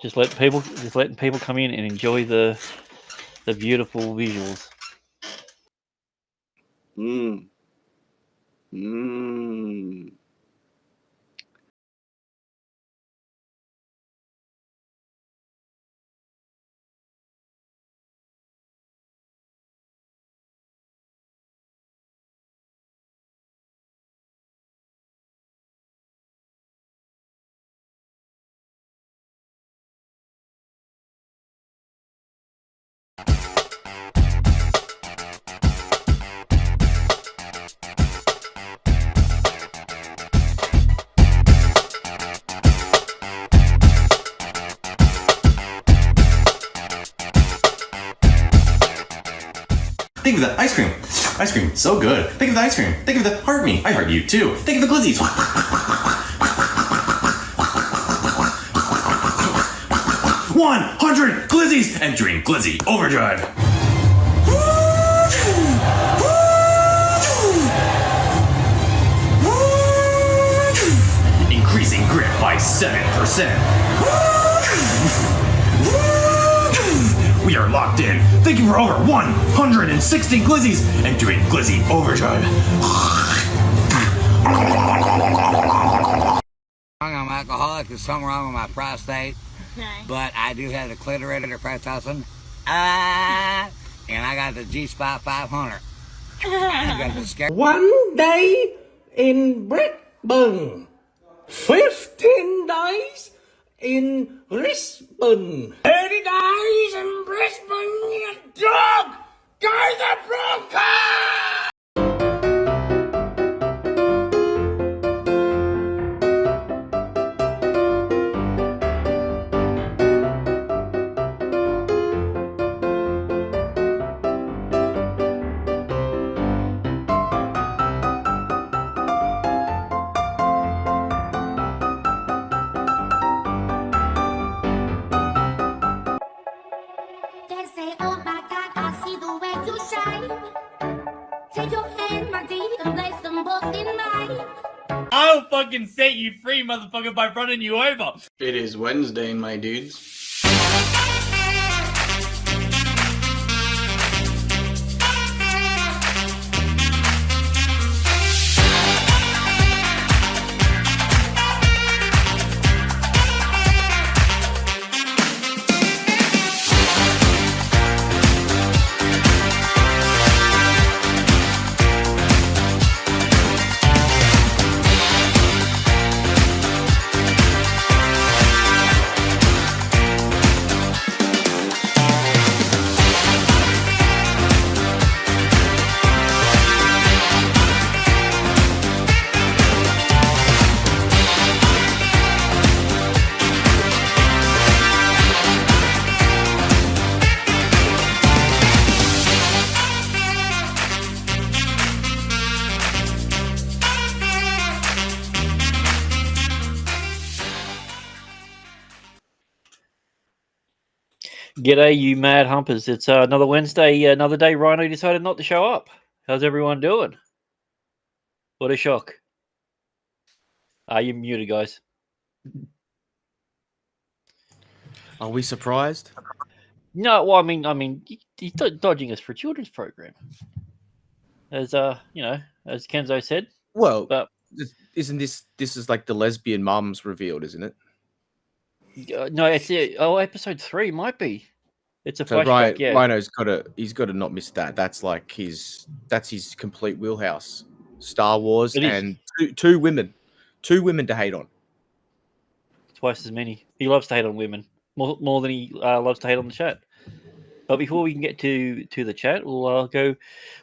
Just letting people come in and enjoy the beautiful visuals. Think of the ice cream. Ice cream, so good. Think of the ice cream. Think of the heart me. I heart you too. Think of the glizzies. 100 glizzies entering glizzy overdrive. Increasing grip by 7%. We are locked in. Thank you for over 160 glizzies entering glizzy overdrive. I'm alcoholic. There's something wrong with my prostate. Okay. But I do have the clitoris press-tossing. And I got the G-Spot 500. I got the scare. One day in Brisbane. 15 days in Brisbane. 30 days in Brisbane, you dog! Go the Broncos! They say, oh my God, I see the way you shine. Take your hand, my dear, and place them both in mine. I'll fucking set you free, motherfucker, by running you over. It is Wednesday, my dudes. G'day, you mad humpers. It's another Wednesday, another day Rhino decided not to show up. How's everyone doing? What a shock. Are you muted, guys? Are we surprised? No, well, I mean, he's dodging us for a children's program. As, as Kenzo said. Well, but isn't this is like the lesbian mums revealed, isn't it? No, it's episode 3 might be. It's a so flashback. Yeah, Rhino's he's got to not miss that. That's like his complete wheelhouse. Star Wars and two women to hate on. Twice as many. He loves to hate on women more than he loves to hate on the chat. But before we can get to the chat, we'll go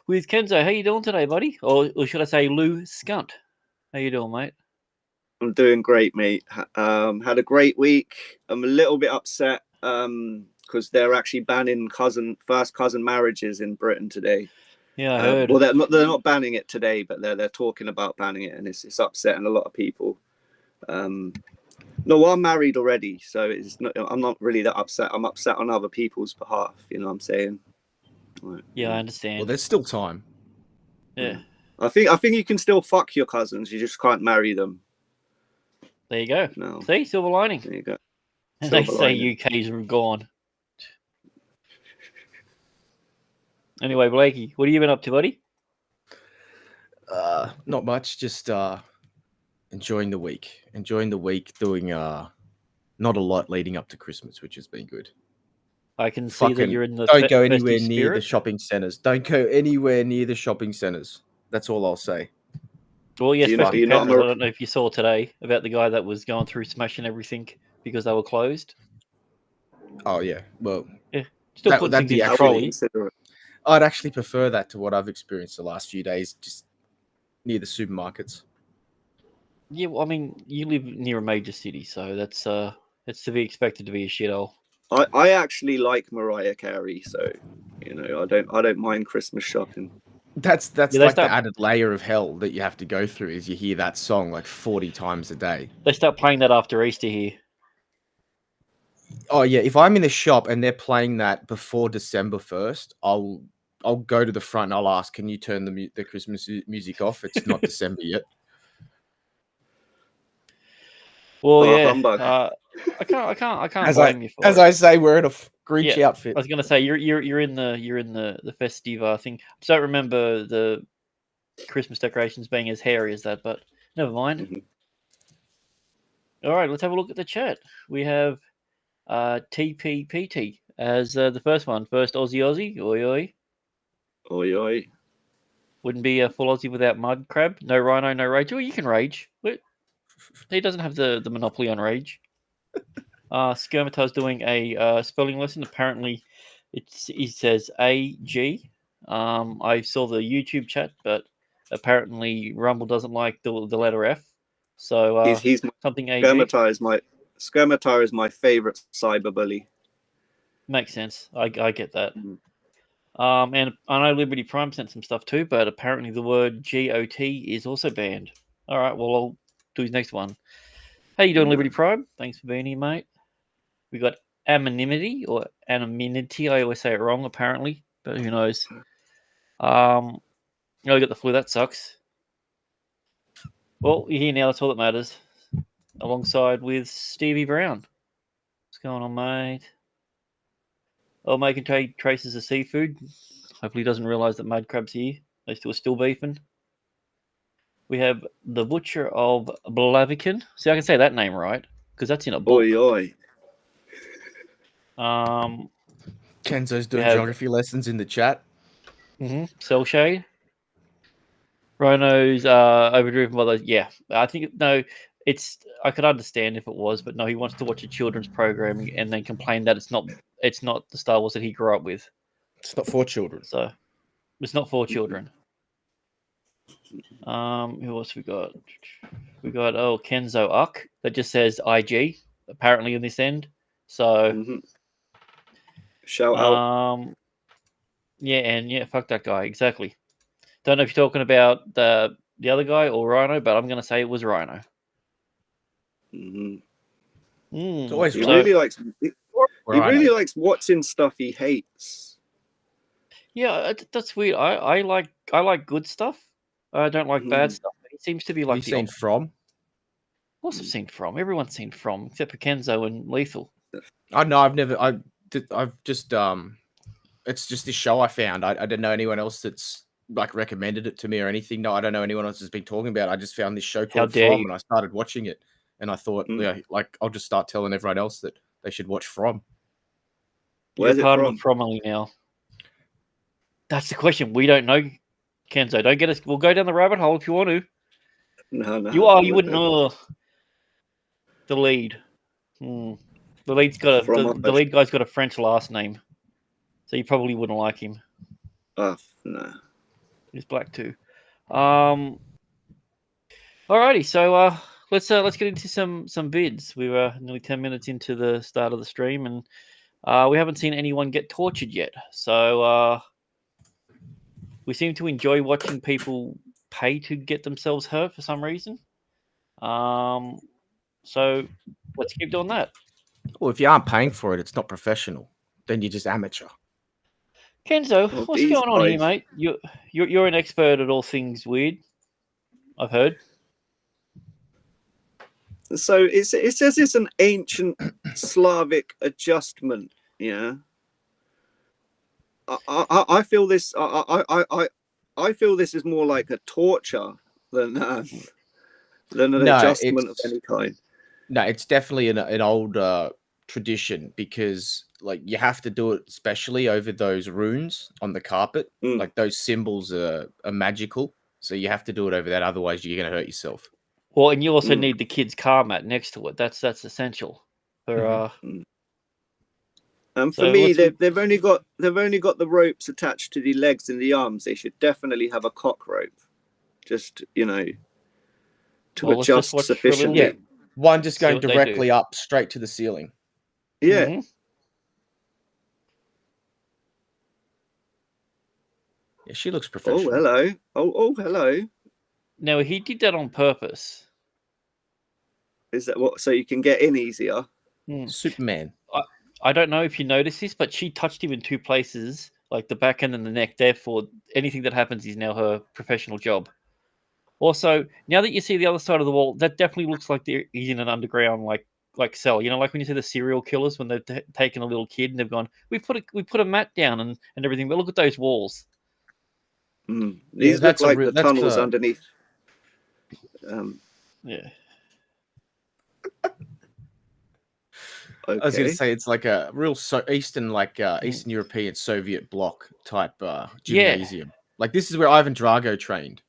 with Kenzo. How you doing today, buddy? Or should I say Lou Skunt? How you doing, mate? I'm doing great, mate. Had a great week. I'm a little bit upset because they're actually banning first cousin marriages in Britain today. Yeah, I heard. Well, they're not banning it today, but they're talking about banning it, and it's upsetting a lot of people. No, I'm married already, so I'm not really that upset. I'm upset on other people's behalf. You know what I'm saying? Right. Yeah, I understand. Well, there's still time. Yeah. I think you can still fuck your cousins. You just can't marry them. There you go. No. See, silver lining. There you go. And they Silver say lining. UK's gone. Anyway, Blakey, what have you been up to, buddy? Not much. Just enjoying the week. Doing not a lot leading up to Christmas, which has been good. I can see that you're in the don't go anywhere festive near the spirit. shopping centers. Don't go anywhere near the shopping centers. That's all I'll say. Well, yes, You're not- festive you're not peppers. I Amer- don't know if you saw today about the guy that was going through smashing everything because they were closed. Oh yeah. Well, Yeah, still That- putting that'd things be in the actually- trolley. Consider it. I'd actually prefer that to what I've experienced the last few days, just near the supermarkets. Yeah, well, I mean, you live near a major city, so that's it's to be expected to be a shithole. I actually like Mariah Carey, so you know I don't mind Christmas shopping. That's Yeah, they like start- the added layer of hell that you have to go through is you hear that song like 40 times a day. They start playing that after Easter here. Oh yeah, if I'm in the shop and they're playing that before December 1st, I'll go to the front and I'll ask, can you turn the Christmas music off? It's not December yet. Well, Oh, yeah, humbug. I can't As blame you for As it. I say, we're in a Grinch Yeah, outfit. I was gonna say you're in the festive thing. I just don't remember the Christmas decorations being as hairy as that, but never mind. Mhm. All right, let's have a look at the chat. We have TPPT as the first one. First Aussie. Oi oi. Oi oi. Wouldn't be a full Aussie without mud crab. No rhino, no rage. Oh, you can rage. He doesn't have the monopoly on rage. Skirmitar's doing a spelling lesson. Apparently, he says AG. I saw the YouTube chat, but apparently Rumble doesn't like the letter F. So He's something AG Skirmitar is my favorite cyberbully. makes sense. I get that. Mhm. And I know Liberty Prime sent some stuff too, but apparently the word GOT is also banned. All right, well I'll do his next one. How you doing, Liberty Prime? Thanks for being here, mate. We got anonymity or anonymity. I always say it wrong, apparently, but who knows? Oh, we got the flu. That sucks. Well, you're here now. That's all that matters. Alongside with Stevie Brown. What's going on, mate? Oh, making traces of seafood. Hopefully, he doesn't realise that mud crab's here. Those two are still beefing. We have the Butcher of Blaviken. See, I can say that name right because that's in a book. Oi oi. Kenzo's doing have- geography lessons in the chat. Cell shade. Rhino's overdriven by those. Yeah, I think no. I could understand if it was, but no, he wants to watch a children's programming and then complain that it's not the Star Wars that he grew up with. It's not for children. So it's not for children. Who else we got? We got Kenzo Uck that just says IG apparently in this end. So Mhm. Shout out. yeah, fuck that guy exactly. Don't know if you're talking about the other guy or Rhino, but I'm gonna say it was Rhino. Mhm. It's always He So- really likes. He Rhino. really likes watching stuff he hates. Yeah, that's weird. I like good stuff. I don't like bad Mhm. stuff. He seems to be Have like you the seen opposite. From? Of course I've seen From. Everyone's seen From except for Kenzo and Lethal. I know. I've just it's just this show I found. I didn't know anyone else that's like recommended it to me or anything. No, I don't know anyone else has been talking about it. I just found this show called dare From you. and I started watching it. And I thought, yeah, like I'll just start telling everyone else that they should watch From. Where's You're it part from? of Fromily now. That's the question. We don't know, Kenzo. Don't get us. We'll go down the rabbit hole if you want to. No. You wouldn't know. The lead. The lead's got the lead guy's got a French last name, so you probably wouldn't like him. Oh, no. He's black too. Alrighty, so let's get into some bids. We were nearly 10 minutes into the start of the stream, and we haven't seen anyone get tortured yet. So we seem to enjoy watching people pay to get themselves hurt for some reason. So let's keep doing that. Well, if you aren't paying for it, it's not professional. Then you're just amateur. Kenzo, Well, what's these going on here, guys- mate? You're an expert at all things weird. I've heard. So it says it's an ancient Slavic adjustment. Yeah. I feel this. I feel this is more like a torture than an adjustment of any kind. No, it's definitely an old tradition, because like you have to do it especially over those runes on the carpet. Like those symbols are magical, so you have to do it over that. Otherwise, you're going to hurt yourself. Well, and you also need the kid's car mat next to it. That's essential for. And for me, they've only got the ropes attached to the legs and the arms. They should definitely have a cock rope, just to adjust sufficiently. Yeah, one just going directly up straight to the ceiling. Yeah. Mm-hmm. Yeah, she looks professional. Oh, hello. Oh, hello. Now he did that on purpose. Is that what? So you can get in easier? Superman. I don't know if you noticed this, but she touched him in two places, like the back end and the neck. Therefore, anything that happens is now her professional job. Also, now that you see the other side of the wall, that definitely looks like he's in an underground like cell. You know, like when you see the serial killers when they've taken a little kid and they've gone, we put a mat down and everything. But look at those walls. These look like the tunnels underneath. Yeah. Okay. I was going to say it's like a real Eastern European Soviet bloc type gymnasium. Like this is where Ivan Drago trained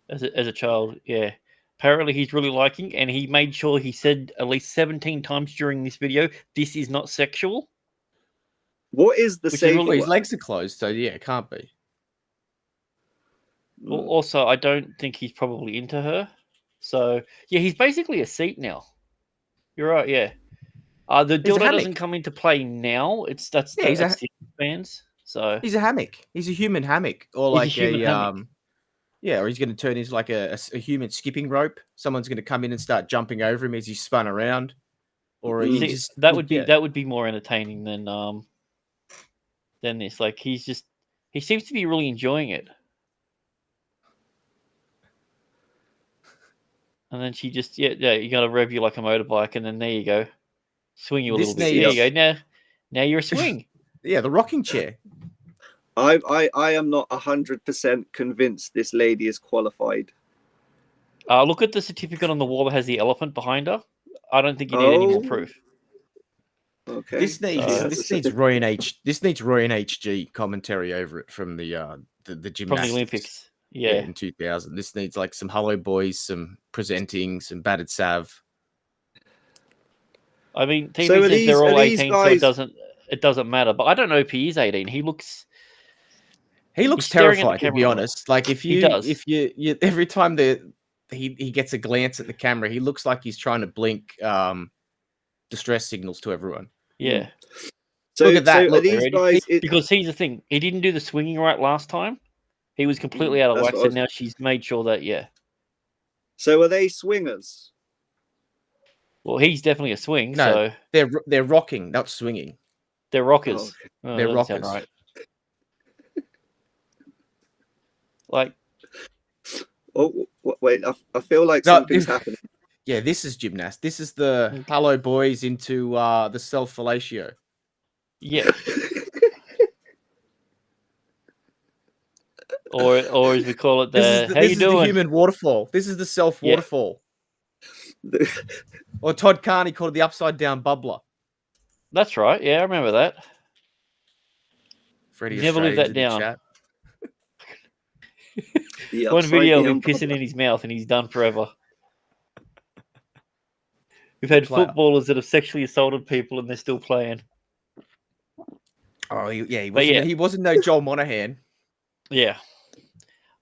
as a child. Yeah. Apparently he's really liking, and he made sure he said at least 17 times during this video, "This is not sexual." What is the safe? His legs are closed, so yeah, it can't be. Well, also, I don't think he's probably into her. So yeah, he's basically a seat now. You're right, yeah. The dildo doesn't come into play now. That's the fans. So he's a hammock. He's a human hammock, or like hammock. Or he's going to turn into like a human skipping rope. Someone's going to come in and start jumping over him as he's spun around. Or that would be more entertaining than this. Like he seems to be really enjoying it. And then she just you got to rev you like a motorbike, and then there you go, swing you a little bit. There you go. Now you're a swing. Yeah, the rocking chair. I am not 100% convinced this lady is qualified. Look at the certificate on the wall that has the elephant behind her. I don't think you need any more proof. Okay. This needs Roy and HG commentary over it from the gymnastics. From the Olympics. Yeah, in 2000. This needs like some Hello Boys, some presenting, some battered salve. I mean, TV says they're all 18, so it doesn't matter. But I don't know if he is 18. He looks terrified, to be honest. Like if you every time he gets a glance at the camera, he looks like he's trying to blink distress signals to everyone. Yeah. So look at that. So these guys, because here's the thing: he didn't do the swinging right last time. He was completely out of whack, and now she's made sure that, So are they swingers? Well, he's definitely a swing. No, so they're rocking, not swinging. They're rockers. Oh, they're rockers. Right. Like, wait, I feel like something's happening. Yeah, this is gymnast. This is the Hello Boys into the self-fellatio. Yeah. Or as we call it, this is the human waterfall. This is the self waterfall. Yeah. Or Todd Carney called it the upside down bubbler. That's right. Yeah, I remember that. Freddie never lived that down. One video of him pissing in his mouth and he's done forever. We've had footballers that have sexually assaulted people and they're still playing. Oh, he wasn't no Joel Monahan. Yeah.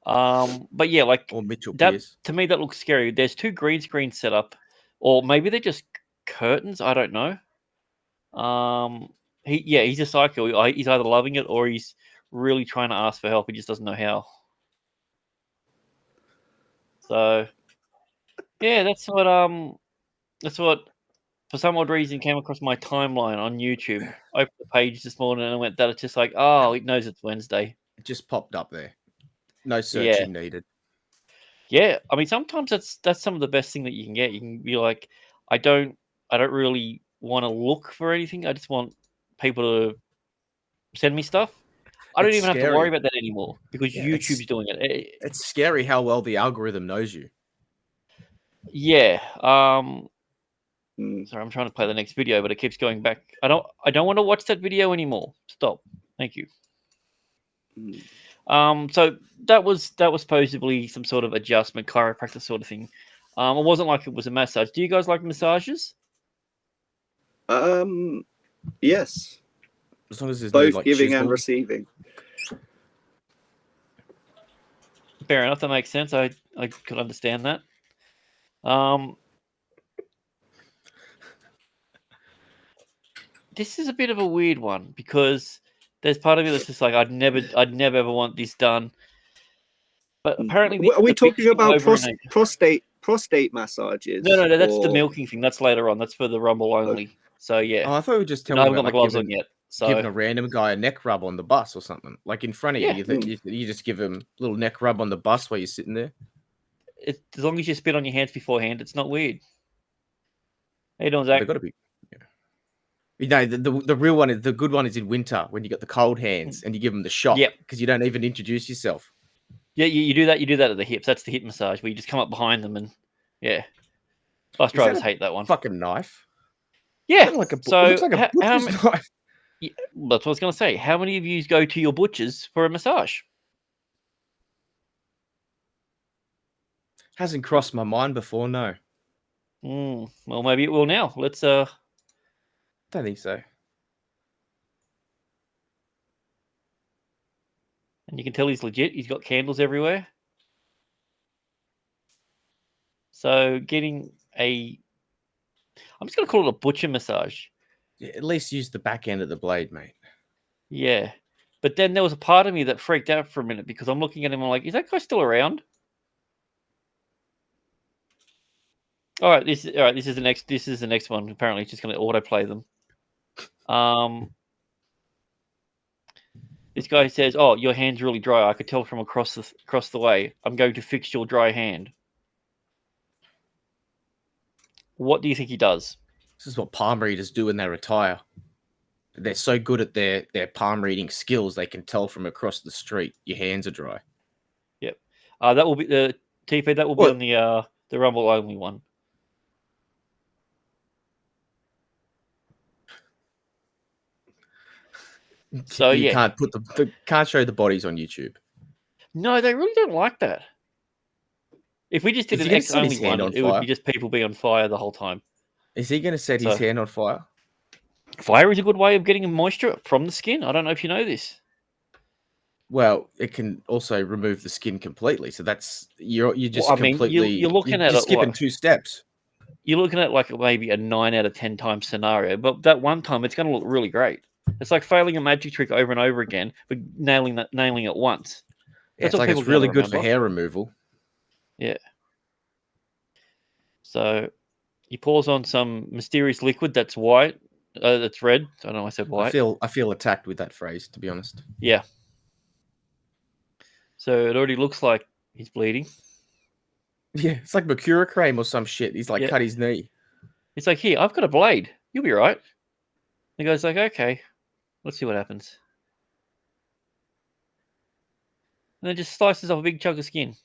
But yeah, like or Mitchell that Pearce. To me that looks scary. There's two green screens set up, or maybe they're just curtains. I don't know. He's a psycho. He's either loving it or he's really trying to ask for help. He just doesn't know how. So yeah, that's what for some odd reason came across my timeline on YouTube. I opened the page this morning and I went, that it's just like, oh, it knows it's Wednesday. It just popped up there. No searching needed. Yeah, I mean, sometimes that's some of the best thing that you can get. You can be like, I don't really want to look for anything. I just want people to send me stuff. I don't It's even have to worry scary. about that anymore because Yeah, YouTube's doing it. It's scary how well the algorithm knows you. Yeah. Mm. Sorry, I'm trying to play the next video, but it keeps going back. I don't want to watch that video anymore. Stop. Thank you. Mm. So that was supposedly some sort of adjustment, chiropractor sort of thing. It wasn't like it was a massage. Do you guys like massages? Yes. As long as there's Both no like giving and chisel. receiving. Fair enough. That makes sense. I could understand that. This is a bit of a weird one because there's part of me that's just like I'd never ever want this done. But apparently, Are we the talking big thing about over and over- prostate massages? No, that's the or- milking thing. That's later on. That's for the rumble only. So yeah, Oh, I thought we were just no, I telling haven't got about my like gloves on yet. So giving a random guy a neck rub on the bus or something, like in front of you. Yeah. You just give him a little neck rub on the bus while you're sitting there. as long as you spit on your hands beforehand, it's not weird. How you doing, Zach? They've got to be. Yeah. You know, the real one is the good one is in winter when you got the cold hands and you give them the shot. Yep. Because you don't even introduce yourself. Yeah, you do that. You do that at the hips. That's the hip massage where you just come up behind them and yeah. Bus drivers hate that one. Fucking knife. Yeah. Like a, So it looks like a butcher's knife. Yeah, that's what I was going to say. How many of you go to your butchers for a massage? Hasn't crossed my mind before. No. Well, maybe it will now. Let's. Don't think so. And you can tell he's legit. He's got candles everywhere. So getting I'm just going to call it a butcher massage. Yeah, at least use the back end of the blade, mate. Yeah. But then there was a part of me that freaked out for a minute because I'm looking at him. I'm like, is that guy still around? All right. This is the next one. Apparently, it's just going to autoplay them. This guy says, "Oh, your hand's really dry. I could tell from across the way. I'm going to fix your dry hand." What do you think he does? This is what palm readers do when they retire. They're so good at their palm reading skills, they can tell from across the street your hands are dry. Yep. That will be the TP. That will be on the Rumble only one. So you yeah, can't show the bodies on YouTube. No, they really don't like that. If we just did an X only one, it would be just people be on fire the whole time. Is he going to set his hand on fire? Fire is a good way of getting moisture from the skin. I don't know if you know this. Well, it can also remove the skin completely. So that's you're just completely. You're looking at skipping 2 steps. You're looking at like maybe a 9 out of 10 times scenario, but that one time it's going to look really great. It's like failing a magic trick over and over again, but nailing it once. That's like it's really good for hair removal. Yeah. So he pours on some mysterious liquid that's white, that's red. I don't know. I said white. I feel attacked with that phrase, to be honest. Yeah. So it already looks like he's bleeding. Yeah, it's like Mercura cream or some shit. He's like cut his knee. It's like, here, I've got a blade. You'll be right. The guy's like, okay, let's see what happens. And then just slices off a big chunk of skin.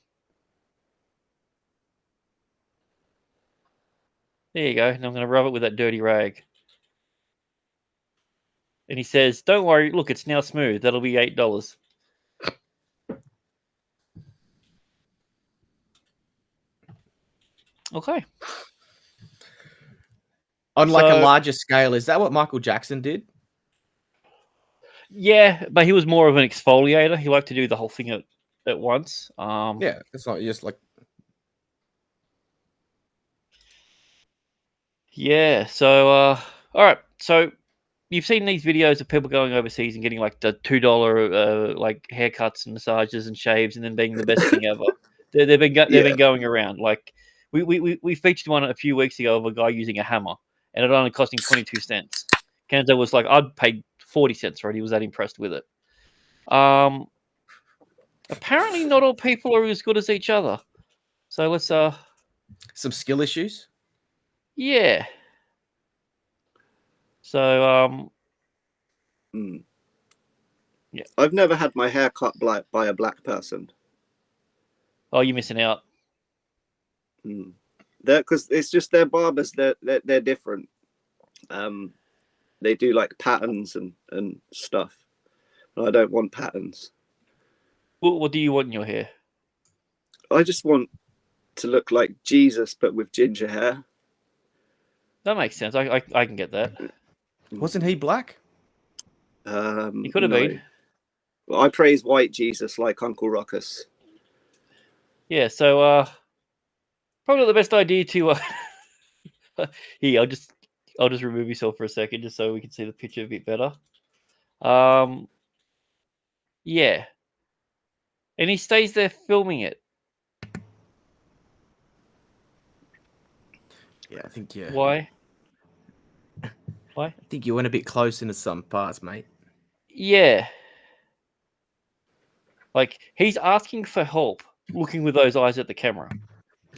There you go. And I'm going to rub it with that dirty rag. And he says, don't worry. Look, it's now smooth. That'll be $8. Okay. On like a larger scale, is that what Michael Jackson did? Yeah, but he was more of an exfoliator. He liked to do the whole thing at once. Yeah, it's not just like. Yeah. So, all right. So, you've seen these videos of people going overseas and getting like the $2 like haircuts and massages and shaves, and then being the best thing ever. They've been going around. Like we featured one a few weeks ago of a guy using a hammer, and it only cost him 22 cents. Kenzo was like, I'd pay 40 cents for it. He was that impressed with it. Apparently, not all people are as good as each other. So let's Some skill issues. yeah. So yeah. I've never had my hair cut by a black person. Oh, you're missing out. Because it's just their barbers. They're different. They do like patterns and stuff. I don't want patterns. What do you want in your hair? I just want to look like Jesus, but with ginger hair. That makes sense. I can get that. Wasn't he black? He could have been. Well, I praise white Jesus like Uncle Ruckus. Yeah. So probably not the best idea to. Here, I'll just remove yourself for a second, just so we can see the picture a bit better. Yeah. And he stays there filming it. Yeah, I think yeah. Why? Why? I think you went a bit close into some parts, mate. Yeah. Like, he's asking for help, looking with those eyes at the camera.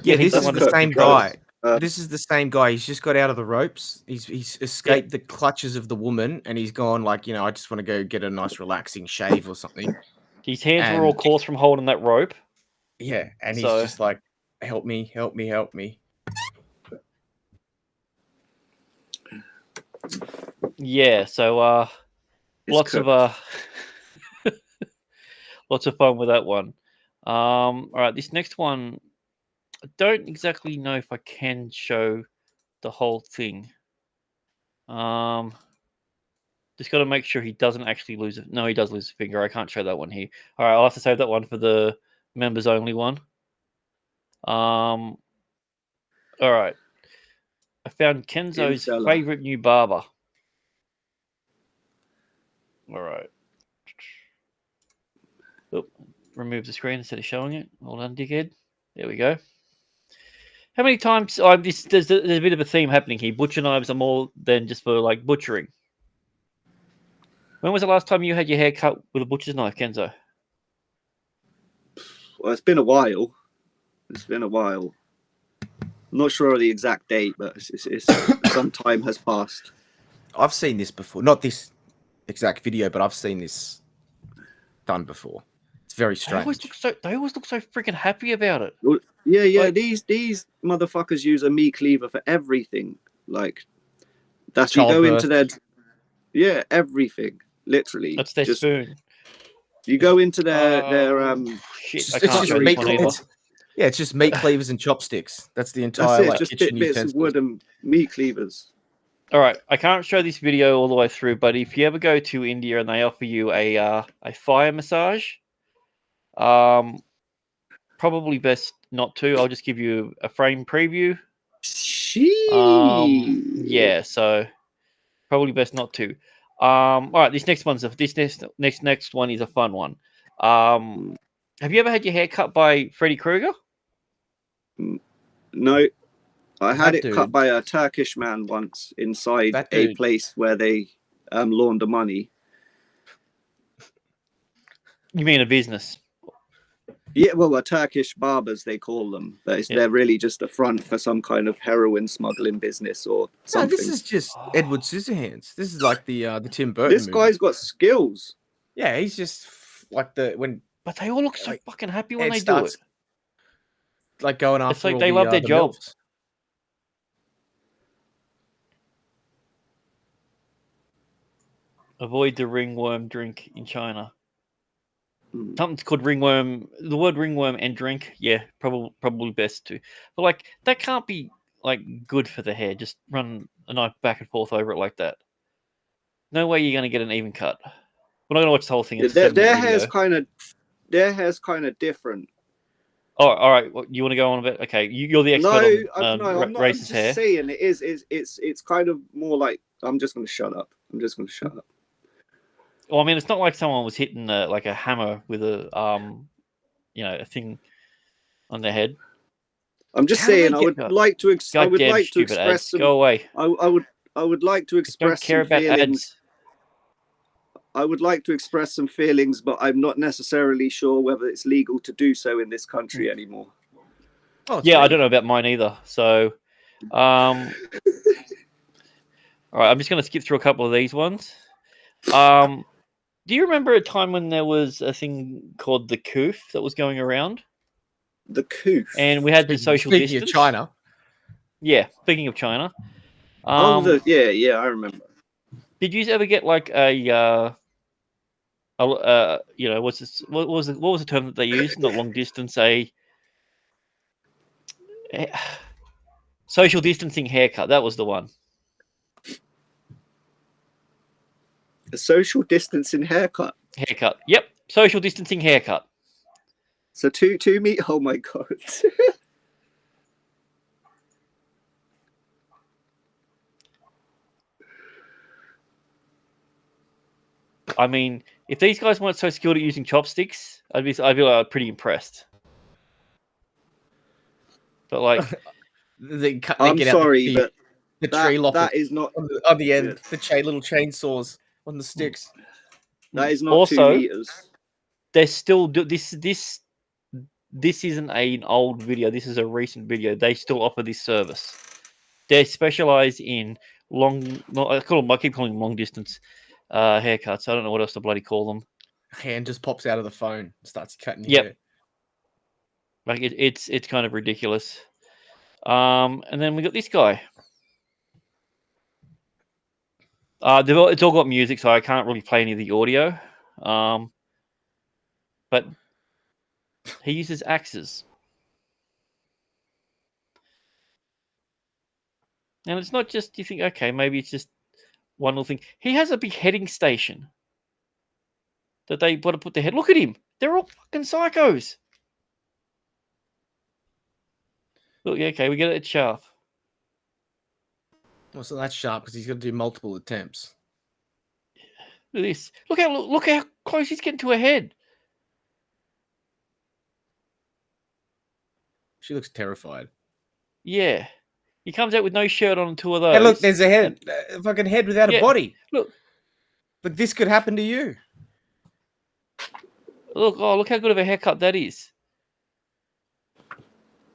Yeah, this is the same guy. Uh, This is the same guy. He's just got out of the ropes. He's escaped the clutches of the woman, and he's gone like, I just want to go get a nice relaxing shave or something. His hands were all coarse from holding that rope. Yeah, and he's just like, help me, help me, help me. Yeah, so lots of lots of fun with that one. All right, this next one, I don't exactly know if I can show the whole thing. Just got to make sure he doesn't actually lose it. No, he does lose a finger. I can't show that one here. All right, I'll have to save that one for the members only one. All right. I found Kenzo's favorite new barber. All right. Oh, remove the screen instead of showing it. Hold on, dickhead. There we go. How many times? There's a bit of a theme happening here. Butcher knives are more than just for like butchering. When was the last time you had your hair cut with a butcher's knife, Kenzo? Well, it's been a while. I'm not sure of the exact date, but it's some time has passed. I've seen this before. Not this exact video, but I've seen this done before. It's very strange. They always look so freaking happy about it. Well, yeah. Like, these motherfuckers use a meat cleaver for everything. Like that's you go into their everything. Literally, that's their spoon. You go into their shit. It's just meat cleavers. Yeah, it's just meat cleavers and chopsticks. That's the entire just kitchen bits of wood and meat cleavers. All right, I can't show this video all the way through, but if you ever go to India and they offer you a fire massage, probably best not to. I'll just give you a frame preview. Yeah, so probably best not to. All right, this next one is a fun one. Have you ever had your hair cut by Freddy Krueger? No, I had it cut by a Turkish man once inside a place where they launder money. You mean a business? Yeah, well, Turkish barbers, they call them. But they're really just a front for some kind of heroin smuggling business or something. No, this is just Edward Scissorhands. This is like the Tim Burton This movie. guy's got skills. Yeah, he's just like But they all look so fucking happy when they do it. Like going after it's like they love their jobs. Avoid the ringworm drink in China. Something's called ringworm. The word ringworm and drink, yeah, probably best to. But like that can't be like good for the hair. Just run a knife back and forth over it like that. No way you're going to get an even cut. We're not going to watch the whole thing. It's their hair's kind of different. Oh, all right. Well, you want to go on a bit? Okay, you're the expert on I'm not. racist hair. Saying it is. It's kind of more like. I'm just going to shut up. Well, I mean, it's not like someone was hitting like a hammer with a a thing on their head. I'm just saying. I would like to express some. Go away. I would like to express. Don't care about ads. I would like to express some feelings, but I'm not necessarily sure whether it's legal to do so in this country anymore. Oh, Yeah, I sweet. don't know about mine either. So, all right, I'm just going to skip through a couple of these ones. Do you remember a time when there was a thing called the coof that was going around? The coof. And we had to social Speaking distance. of China. Yeah, speaking of China. Yeah, I remember. Did you ever get like you know, what's this? What was the term that they used? Not long distance, social distancing haircut. That was the one. A social distancing haircut. Haircut. Yep, social distancing haircut. So 2 meter. Oh my god. I mean, if these guys weren't so skilled at using chopsticks, I'd be like, pretty impressed. But like, I'm sorry, but the tree lopper that is not on the end. The little chainsaws on the sticks. That is not also, 2 meters. They're still this isn't an old video. This is a recent video. They still offer this service. They specialize in I keep calling them long distance haircuts. I don't know what else to bloody call them. Hand just pops out of the phone, starts cutting your hair. Like it's kind of ridiculous. And then we got this guy. It's all got music, so I can't really play any of the audio. But he uses axes. And it's not just, you think, okay, maybe it's just one little thing. He has a beheading station that they want to put their head. Look at him. They're all fucking psychos. Look, yeah, okay, we get it at sharp. Well, so that's sharp because he's got to do multiple attempts. Look at this. Look how close he's getting to her head. She looks terrified. Yeah. He comes out with no shirt on 2 of those. Hey, look, there's a head. A fucking head without a body. Look. But this could happen to you. Look how good of a haircut that is.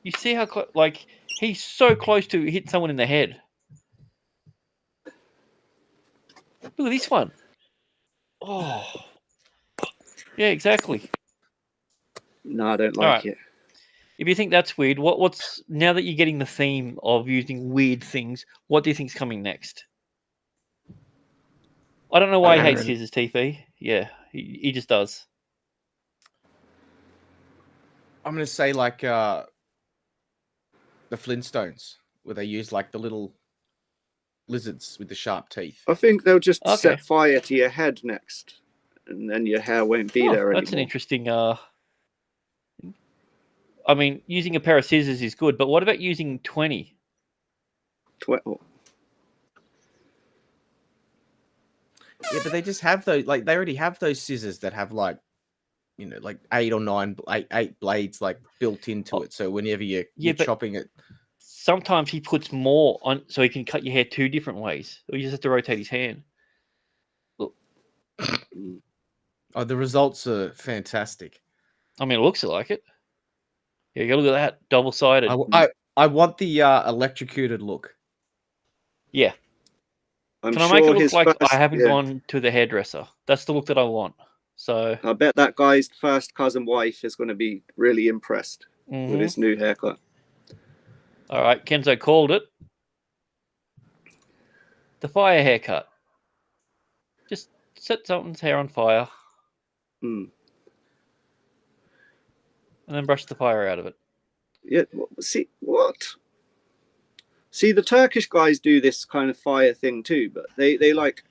You see how, he's so close to hit someone in the head. Look at this one. Oh. Yeah, exactly. No, I don't like it. If you think that's weird, what's now that you're getting the theme of using weird things, what do you think's coming next? I don't know why he hates scissors, TP. Yeah, he just does. I'm gonna say like the Flintstones, where they use like the little lizards with the sharp teeth. I think they'll just set fire to your head next, and then your hair won't be there anymore. That's an interesting. I mean, using a pair of scissors is good, but what about using 20? Yeah, but they just have those. Like they already have those scissors that have like, you know, like 8 or 9, eight blades like built into it. So whenever you're chopping it, sometimes he puts more on, so he can cut your hair 2 different ways. Or you just have to rotate his hand. Look. Oh, the results are fantastic. I mean, it looks like it. Yeah, you look at that, double-sided. I want the electrocuted look. Yeah. Can I make it look like I haven't gone to the hairdresser? That's the look that I want. So I bet that guy's first cousin wife is going to be really impressed with his new haircut. All right, Kenzo called it. The fire haircut. Just set someone's hair on fire. And then brush the fire out of it. Yeah, see, the Turkish guys do this kind of fire thing too, but they like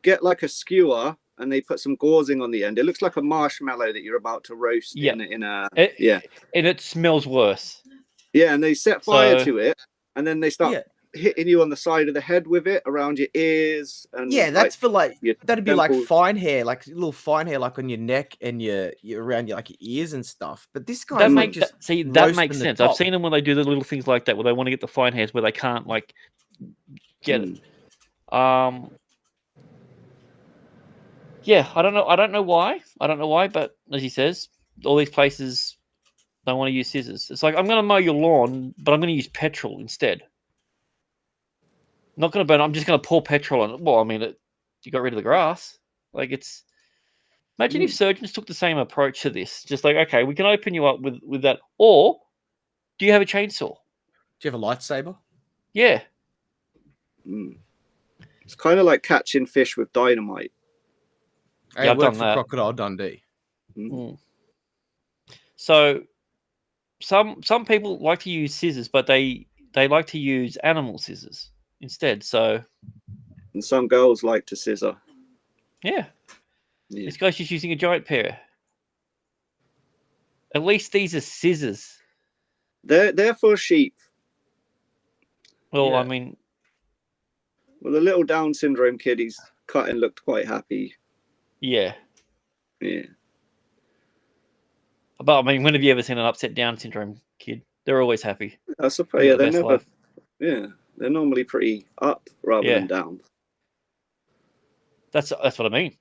get like a skewer and they put some gauzing on the end. It looks like a marshmallow that you're about to roast in a and it smells worse. Yeah, and they set fire to it, and then they start hitting you on the side of the head with it, around your ears. And that's for like that'd be like fine hair, like little fine hair, like on your neck and your around your ears and stuff. But this guy that makes sense. I've seen them when they do the little things like that, where they want to get the fine hairs where they can't like get it. Yeah, I don't know why, but as he says, all these places don't want to use scissors. It's like, I'm going to mow your lawn, but I'm going to use petrol instead. Not going to burn. I'm just going to pour petrol on it. Well, I mean, you got rid of the grass. Like, it's. Imagine if surgeons took the same approach to this. Just like, okay, we can open you up with that. Or do you have a chainsaw? Do you have a lightsaber? Yeah. It's kind of like catching fish with dynamite. Hey, Yeah, I've worked done for that. Crocodile Dundee. So some people like to use scissors, but they like to use animal scissors instead. So And some girls like to scissor. yeah. This guy's just using a giant pair. At least these are scissors. They're for sheep. Well, I mean, well, the little Down syndrome kid he's cutting looked quite happy. Yeah. Yeah. But I mean, when have you ever seen an upset Down syndrome kid? They're always happy. I suppose. Yeah, the they're best never. life. Yeah, they're normally pretty up rather than down. That's what I mean.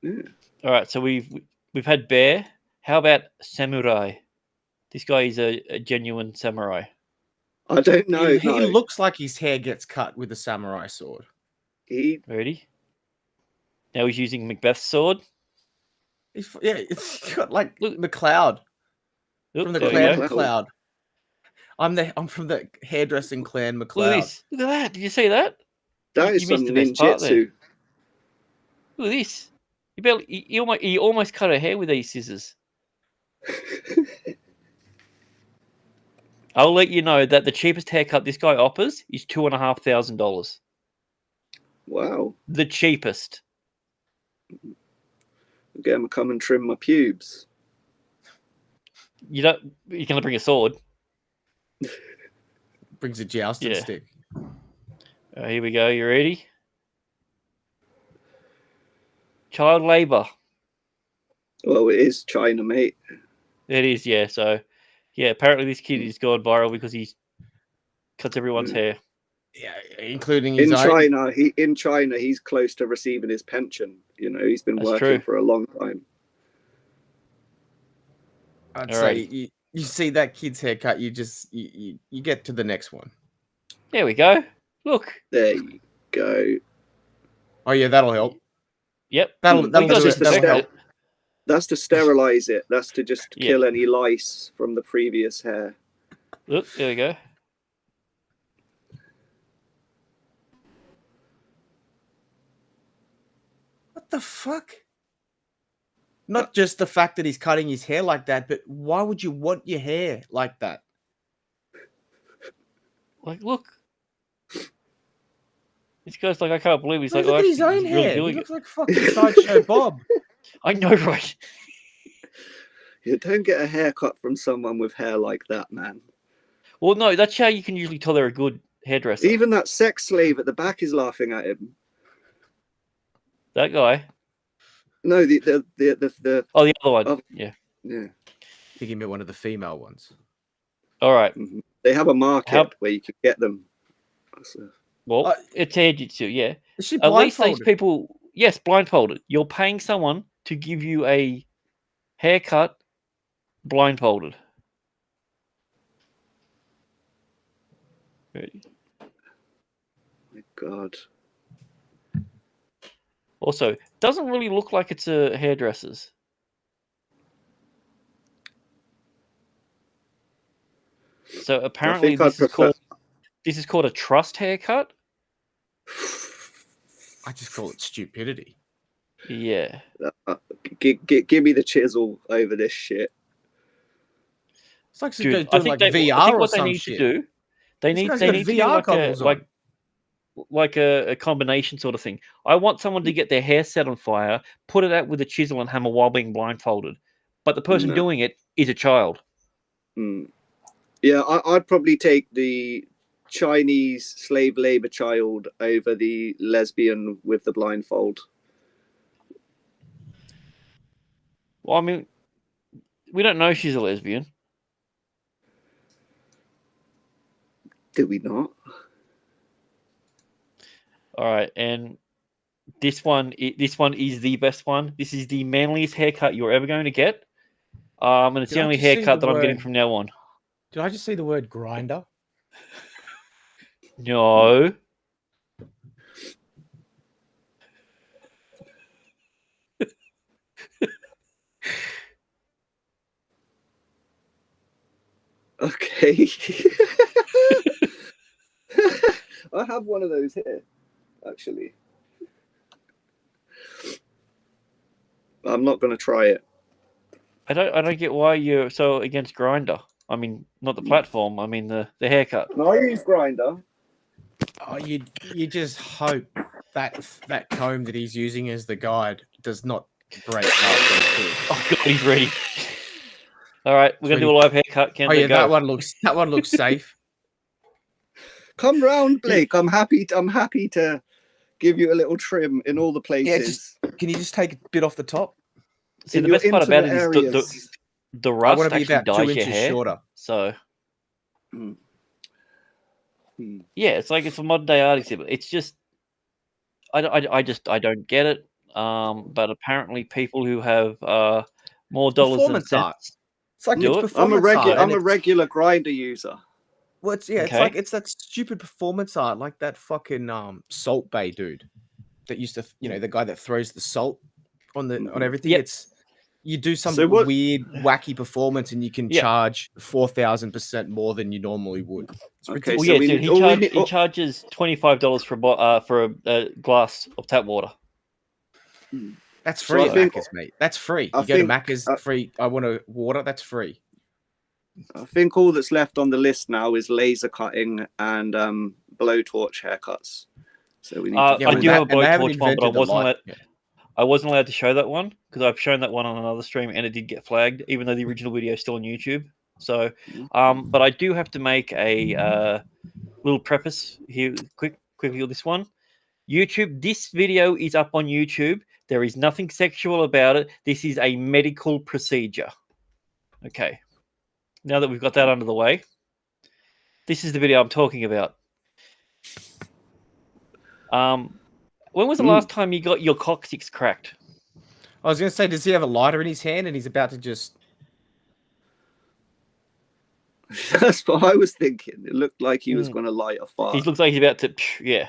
Yeah. All right, so we've had bear. How about samurai? This guy is a genuine samurai. I don't know. He looks like his hair gets cut with a samurai sword. Ready? Now he's using Macbeth's sword. It's got like McLeod from the Clan McLeod. I'm from the hairdressing clan McLeod. Look at this. Look at that. Did you see that? That is some ninjutsu. Look at this. He almost cut her hair with these scissors. I'll let you know that the cheapest haircut this guy offers is $2,500. Wow. The cheapest. Get him to come and trim my pubes. You're gonna bring a sword. Brings a jousting stick. Here we go. You ready? Child labor. Well, it is China, mate. It is, yeah. So, yeah, apparently this kid has gone viral because he cuts everyone's hair. Yeah, including his in China, he's close to receiving his pension. You know, he's been working for a long time. I'd say you see that kid's haircut, you get to the next one. There we go. Look. There you go. Oh yeah, that'll help. Yep. That'll help. That's to sterilize it. That's to just kill any lice from the previous hair. Look, there we go. What the fuck? Not just the fact that he's cutting his hair like that, but why would you want your hair like that? Like, look. This guy's like, I can't believe he's look like, at his own really hair. doing He looks it. like fucking Sideshow Bob. I know, right? You don't get a haircut from someone with hair like that, man. Well, no, that's how you can usually tell they're a good hairdresser. Even that sex slave at the back is laughing at him. That guy. No, the the other one. Yeah. Yeah. I think he meant one of the female ones. All right. Mm-hmm. They have a market where you can get them. Well, it's hairdresser, yeah. Is she At least these blindfolded? people, yes, blindfolded. You're paying someone to give you a haircut blindfolded. Ready? My God. Also, doesn't really look like it's a hairdresser's. So apparently this is called a trust haircut. I just call it stupidity. Yeah. Give me the chisel over this shit. It's like Dude, doing like VR I think or what some they need shit. to do, they need to do like a combination sort of thing. I want someone to get their hair set on fire, put it out with a chisel and hammer while being blindfolded. But the person doing it is a child. Yeah, I'd probably take the Chinese slave labor child over the lesbian with the blindfold. Well, I mean, we don't know she's a lesbian. Do we not? All right, and this one is the best one. This is the manliest haircut you're ever going to get. And it's Did the I only just see haircut the that I'm getting word- from now on. Did I just see the word grinder? No. Okay. I have one of those here, actually. I'm not going to try it. I don't get why you're so against Grinder. I mean, not the platform. I mean the haircut. No, I use Grinder. Oh, you just hope that comb that he's using as the guide does not break halfway through. Oh god, he's ready. All right, we're gonna do a live haircut. Can Oh yeah, go? that one looks safe. Come round, Blake. I'm happy to give you a little trim in all the places. Yeah, can you just take a bit off the top? See, the best part about it is the rust I want to be actually about 2 dyes your inches hair. shorter. So, yeah, it's like it's a modern day art exhibit. It's just, I don't get it. But apparently, people who have more dollars than Performance art. cents It's like do it's it. performance art. I'm a regular Grinder user. Well, it's Okay. it's that stupid performance art, like that fucking Salt Bay dude that used to, the guy that throws the salt on everything. Yep. It's you do some So what- weird, wacky performance, and you can Yeah. charge 4,000% more than you normally would. It's Okay, Well, so yeah, we dude, need- he charges $25 for a glass of tap water. That's So free I at think- Macca's, mate. That's free. I You go to think- Macca's, free. I want a water. That's free. I think all that's left on the list now is laser cutting and blowtorch haircuts. So we need. I well, do have a and they haven't blowtorch one, but I invented the wasn't light allowed. yet. I wasn't allowed to show that one because I've shown that one on another stream and it did get flagged, even though the original video is still on YouTube. So, but I do have to make a little preface here, quickly on this one. YouTube, this video is up on YouTube. There is nothing sexual about it. This is a medical procedure. Okay. Now that we've got that under the way, this is the video I'm talking about. When was the last time you got your coccyx cracked? I was going to say, does he have a lighter in his hand and he's about to just? That's what I was thinking. It looked like he was going to light a fire. He looks like he's about to. Yeah.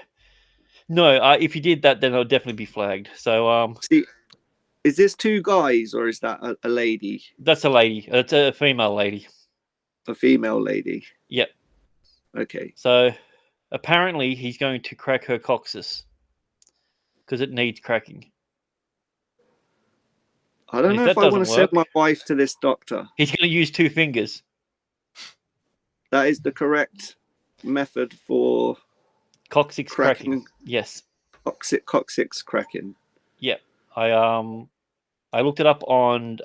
No, if he did that, then I'll definitely be flagged. So, See, is this two guys or is that a lady? That's a lady. It's a female lady. A female lady. Yep. Okay. So, apparently, he's going to crack her coccyx because it needs cracking. I don't know if I want to send my wife to this doctor. He's going to use 2 fingers. That is the correct method for coccyx cracking. Yes. Coccyx cracking. Yep. I looked it up on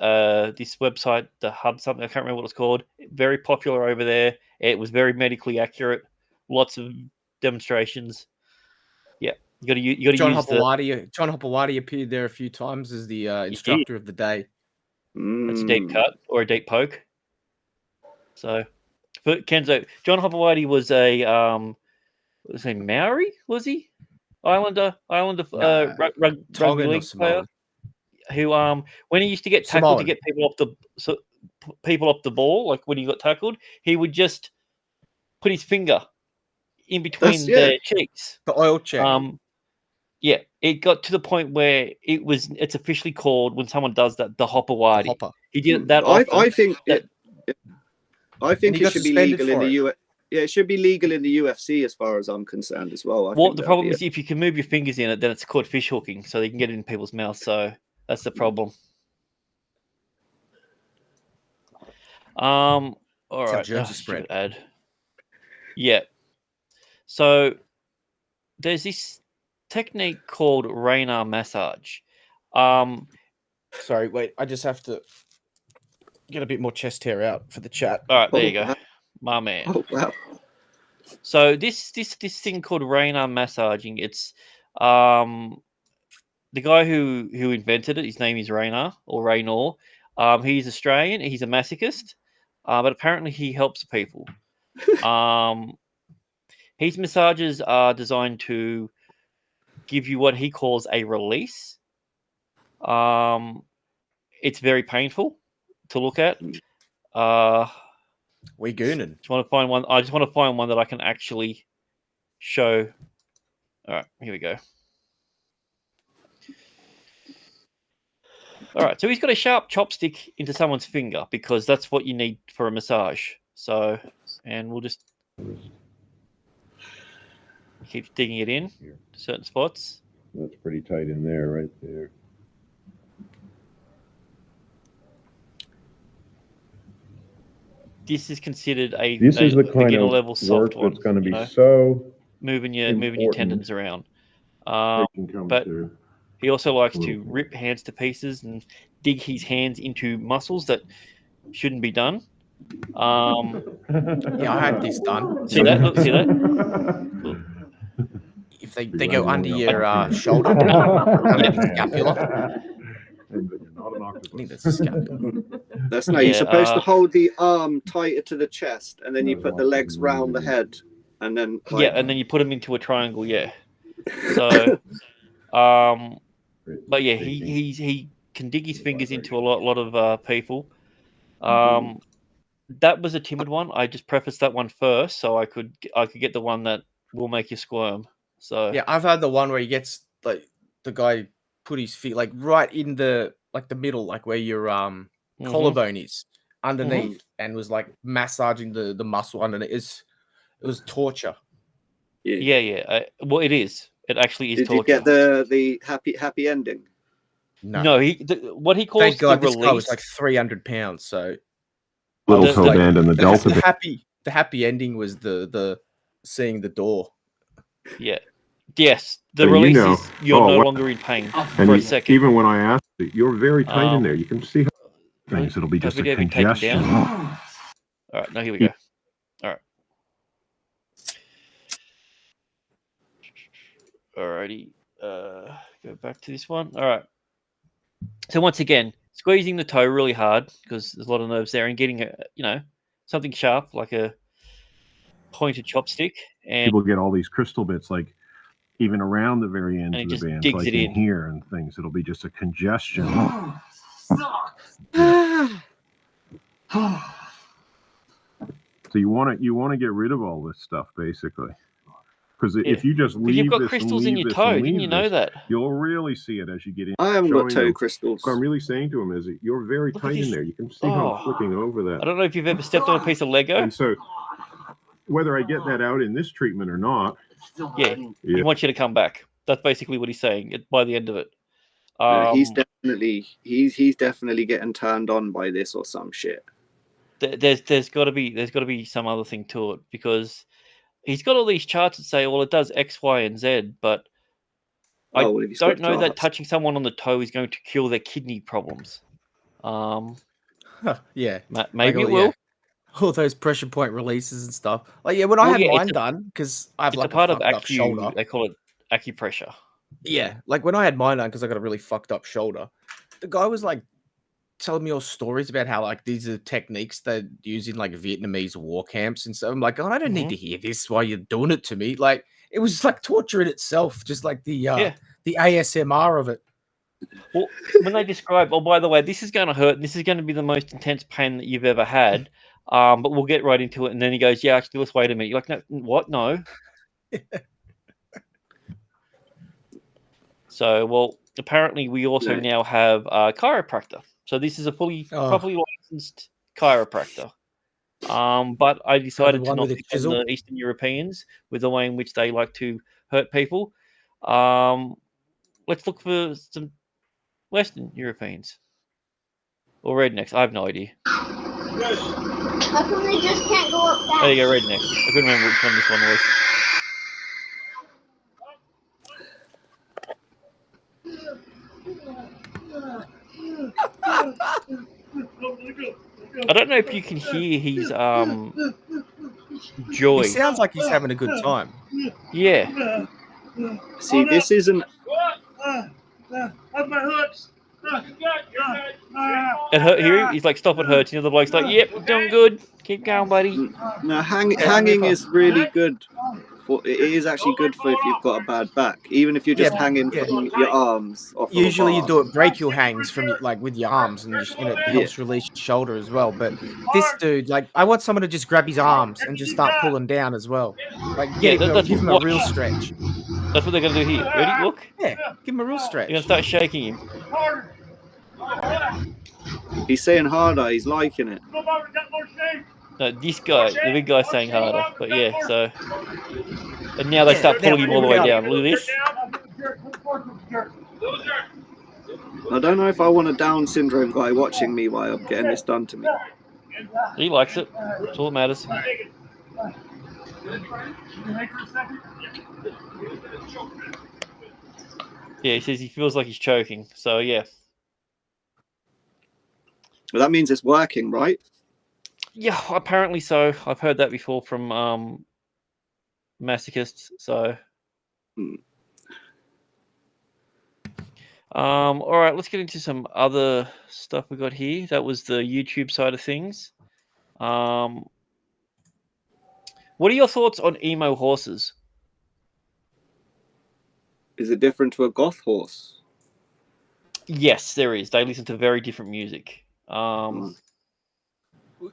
this website, the Hub something. I can't remember what it's called. Very popular over there. It was very medically accurate. Lots of demonstrations. Yeah, you got to use John Hopewadi appeared there a few times as the instructor of the day. That's a deep cut or a deep poke. So, but Kenzo, John Hopewadi was a was he Maori? Was he Islander rugby league player? Who when he used to get tackled to get people off the ball, like when he got tackled, he would just put his finger in between their cheeks. The oil check. Yeah, it got to the point where it's officially called when someone does that the Hopewadi. Hopper. He did it that often. I think it should be legal in the US. Yeah, it should be legal in the UFC as far as I'm concerned as well. Well, the problem is if you can move your fingers in it, then it's called fish hooking, so they can get it in people's mouths. So that's the problem. All right. Germs are spread. Ad. Yeah. So there's this technique called Rainer massage. Sorry, wait. I just have to get a bit more chest hair out for the chat. All right, there you go, my man. Oh wow. So this thing called Rainer massaging. It's the guy who invented it. His name is Rainer or Raynor. He's Australian. He's a masochist, but apparently he helps people. His massages are designed to give you what he calls a release. It's very painful. to look at. We gooning. Just want to find one. I just want to find one that I can actually show. All right, here we go. All right, so he's got a sharp chopstick into someone's finger because that's what you need for a massage. So, and we'll just keep digging it in to certain spots. That's pretty tight in there, right there. This is considered a This is the kind beginner of level soft work one. that's going to be you know, so moving your important. tendons around. They can come But to. he also likes to rip hands to pieces and dig his hands into muscles that shouldn't be done. Yeah, I had this done. See that? Look, see that? Look. If they go under your shoulder, under the scapula. I think that's the scapula. That's no. You're supposed to hold the arm tighter to the chest, and then you put the legs round the head, and then Yeah, and then you put him into a triangle. Yeah. So, but yeah, he can dig his fingers into a lot of people. That was a timid one. I just prefaced that one first, so I could get the one that will make you squirm. So yeah, I've had the one where he gets like the guy put his feet like right in the middle, like where your collarbone is underneath, and was like massaging the muscle underneath. It was torture. Yeah. Well, it is. It actually is Did torture. you get the happy ending? No, what he calls thank God the this release. guy was like 300 pounds. So Little toe band and the delta band. The happy ending was the seeing the door. Yeah. Yes. The So release you know, is you're no longer in pain And for a second. even when I asked it, you're very tight in there. You can see how things. It'll be just a video be taken congestion. down? All right, now here we go. All right. Alrighty. Go back to this one. All right. So once again, squeezing the toe really hard because there's a lot of nerves there, and getting something sharp like a pointed chopstick, and People get all these crystal bits, like even around the very ends And it of the just band, digs like it in in. here and things. It'll be just a congestion. So you want to get rid of all this stuff, basically, because if you just leave you've got this crystals and in leave your this toe, and didn't leave you know this, that? You'll really see it as you get in. I haven't got Showing toe them. crystals. What I'm really saying to him is that you're very Look at tight in this- there. You can see how I'm Oh. flicking over that. I don't know if you've ever stepped on a piece of Lego. And so, whether I get that out in this treatment or not, Yeah, he wants you to come back. That's basically what he's saying by the end of it. He's definitely getting turned on by this or some shit. There's got to be some other thing to it, because he's got all these charts that say, well, it does X, Y, and Z, but I don't know that touching someone on the toe is going to cure their kidney problems. Yeah, maybe like, it will. yeah. All those pressure point releases and stuff. Like when I had mine done, because I have It's like a part a of fucked up shoulder. They call it acupressure. Yeah, like when I had mine done, because I got a really fucked up shoulder, the guy was like telling me all stories about how like these are techniques they use in like Vietnamese war camps and so I'm like, oh, I don't need to hear this while you're doing it to me. Like it was like torture in itself, just like the ASMR of it. Well, when they describe, oh, by the way, this is going to hurt, and this is going to be the most intense pain that you've ever had, but we'll get right into it. And then he goes, yeah, actually, let's wait a minute. You're like, no, what? No. So, well, apparently we also now have a chiropractor. So this is a properly licensed chiropractor. But I decided to not pick on the Eastern Europeans with the way in which they like to hurt people. Let's look for some Western Europeans or rednecks. I have no idea. How come they just can't go up that? There you go, rednecks. I couldn't remember which one this one was. I don't know if you can hear his joy. He sounds like he's having a good time. Yeah. See, this isn't. It hurt here. He's like, stop it hurts. You know, the bloke's like, yep, doing good. Keep going, buddy. No, hanging is really good It is actually good for if you've got a bad back, even if you're just hanging from your arms off. Usually, of a you do it brachial hangs from like with your arms, and it helps release your shoulder as well. But this dude, like, I want someone to just grab his arms and just start pulling down as well. Like, give him a real stretch. That's what they're gonna do here. Ready? Look. Yeah, give him a real stretch. You're gonna start shaking him. He's saying harder. He's liking it. No, this guy, the big guy's saying harder. But yeah, so. And now they start pulling him all the way down. Look at this. I don't know if I want a Down syndrome guy watching me while I'm getting this done to me. He likes it. That's all that matters. Yeah, he says he feels like he's choking. So yeah. Well, that means it's working, right? Yeah, apparently so. I've heard that before from masochists. So. All right, let's get into some other stuff we got here. That was the YouTube side of things. What are your thoughts on emo horses? Is it different to a goth horse? Yes, there is. They listen to very different music.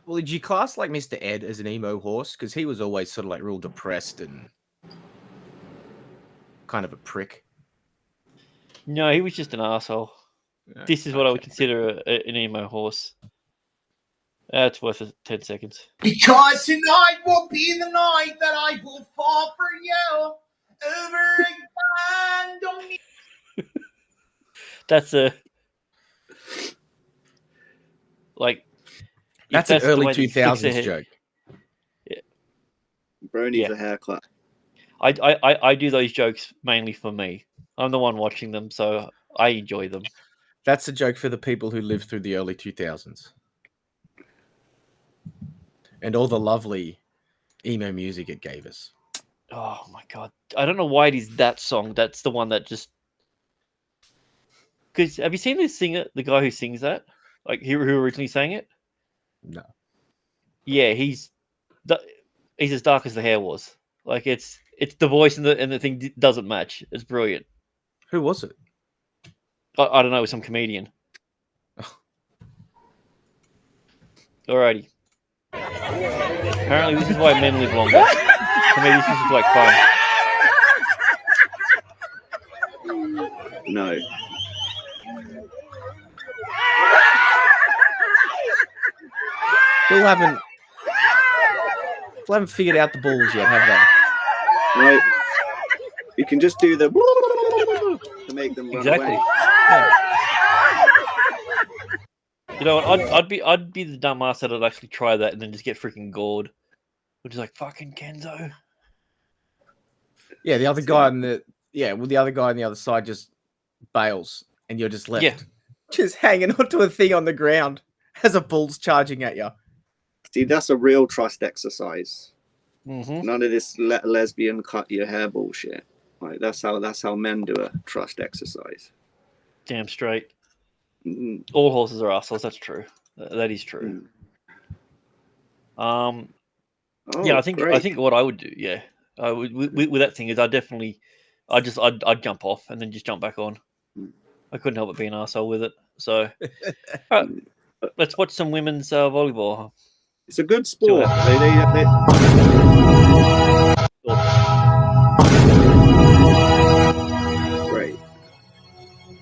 Well, did you class like Mr. Ed as an emo horse? Because he was always sort of like real depressed and kind of a prick. No, he was just an asshole. Yeah, this is what I would consider an emo horse. That's worth 10 seconds. Because tonight will be the night that I will fall for you over again. Don't need... That's a like. That's an early 2000s joke. Yeah. Bro needs a haircut. I do those jokes mainly for me. I'm the one watching them, so I enjoy them. That's a joke for the people who lived through the early 2000s. And all the lovely emo music it gave us. Oh my god. I don't know why it is that song. That's the one that just... Because have you seen this singer, the guy who sings that? Like, who originally sang it? No. Yeah, he's as dark as the hair was. Like, it's the voice and the thing doesn't match. It's brilliant. Who was it? I don't know. It was some comedian. Alrighty. Apparently, this is why men live longer. For me, this is like fun. No. Still haven't figured out the balls yet, have they? Right. You can just do the to make them run away. Yeah. You know what? I'd be the dumbass that'd actually try that and then just get freaking gored. Which is like fucking Kenzo. Yeah, the other guy on the other guy on the other side just bails, and you're just left, just hanging onto a thing on the ground as a bull's charging at you. See, that's a real trust exercise. Mm-hmm. None of this lesbian cut your hair bullshit. Like that's how men do a trust exercise. Damn straight. Mm-hmm. All horses are assholes. That's true. That is true. Oh, yeah, I think great. what I would do, I would with that thing is I'd jump off and then just jump back on. I couldn't help but be an arsehole with it. So, all right, let's watch some women's volleyball. It's a good sport. Great.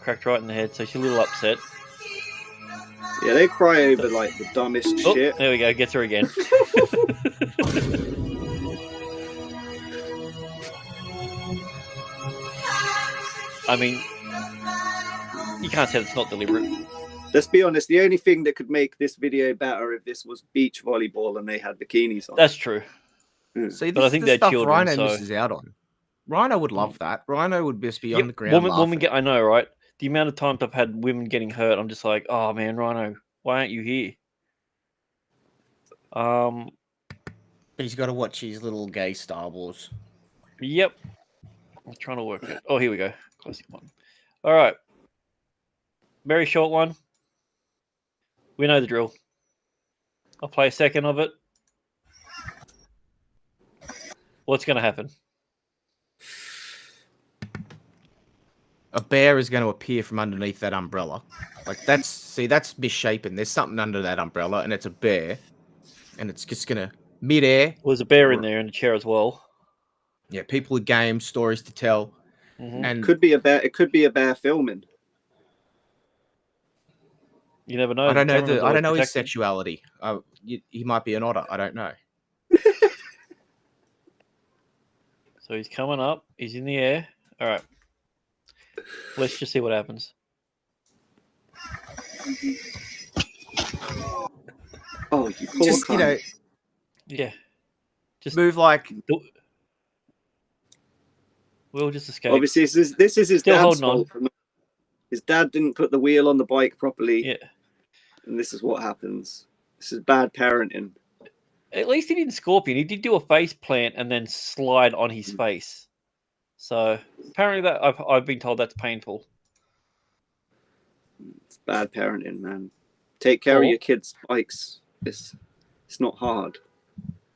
Cracked right in the head, so she's a little upset. Yeah, they cry over like the dumbest shit. There we go, gets her again. I mean, you can't say it's not deliberate. Let's be honest, the only thing that could make this video better if this was beach volleyball and they had bikinis on. That's true. See, but I think they're stuff children. Rhino misses out on. Rhino would love that. Rhino would just be on the ground. I know, right? The amount of times I've had women getting hurt, I'm just like, oh man, Rhino, why aren't you here? But he's got to watch his little gay Star Wars. Yep. I'm trying to work it. Oh, here we go. Classic one. All right. Very short one. We know the drill. I'll play a second of it. What's going to happen? A bear is going to appear from underneath that umbrella. Like that's misshapen. There's something under that umbrella, and it's a bear, and it's just gonna midair. Well, there's a bear in there in the chair as well. Yeah, people with games, stories to tell, and could be a bear. It could be a bear filming. You never know. I don't know. I don't know his sexuality. He might be an otter. I don't know. So he's coming up. He's in the air. All right. Let's just see what happens. Oh, you poor Just cunt. Yeah. Just move like. We'll just escape. Obviously, this is his Still dad's holding on. fault. His dad didn't put the wheel on the bike properly. Yeah. And this is what happens. This is bad parenting. At least he didn't scorpion. He did do a face plant and then slide on his face. So apparently that I've been told that's painful. It's bad parenting, man. Take care of your kids' bikes. It's not hard.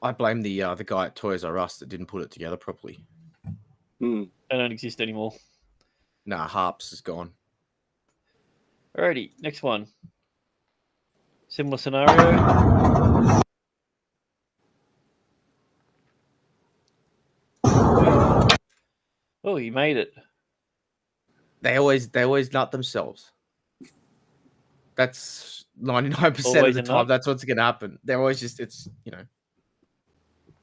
I blame the guy at Toys R Us that didn't put it together properly. They don't exist anymore. Nah, Harps is gone. Alrighty, next one. Similar scenario. Oh, he made it. They always nut themselves. That's 99% of Always the a time. nut? That's what's going to happen. They're always it's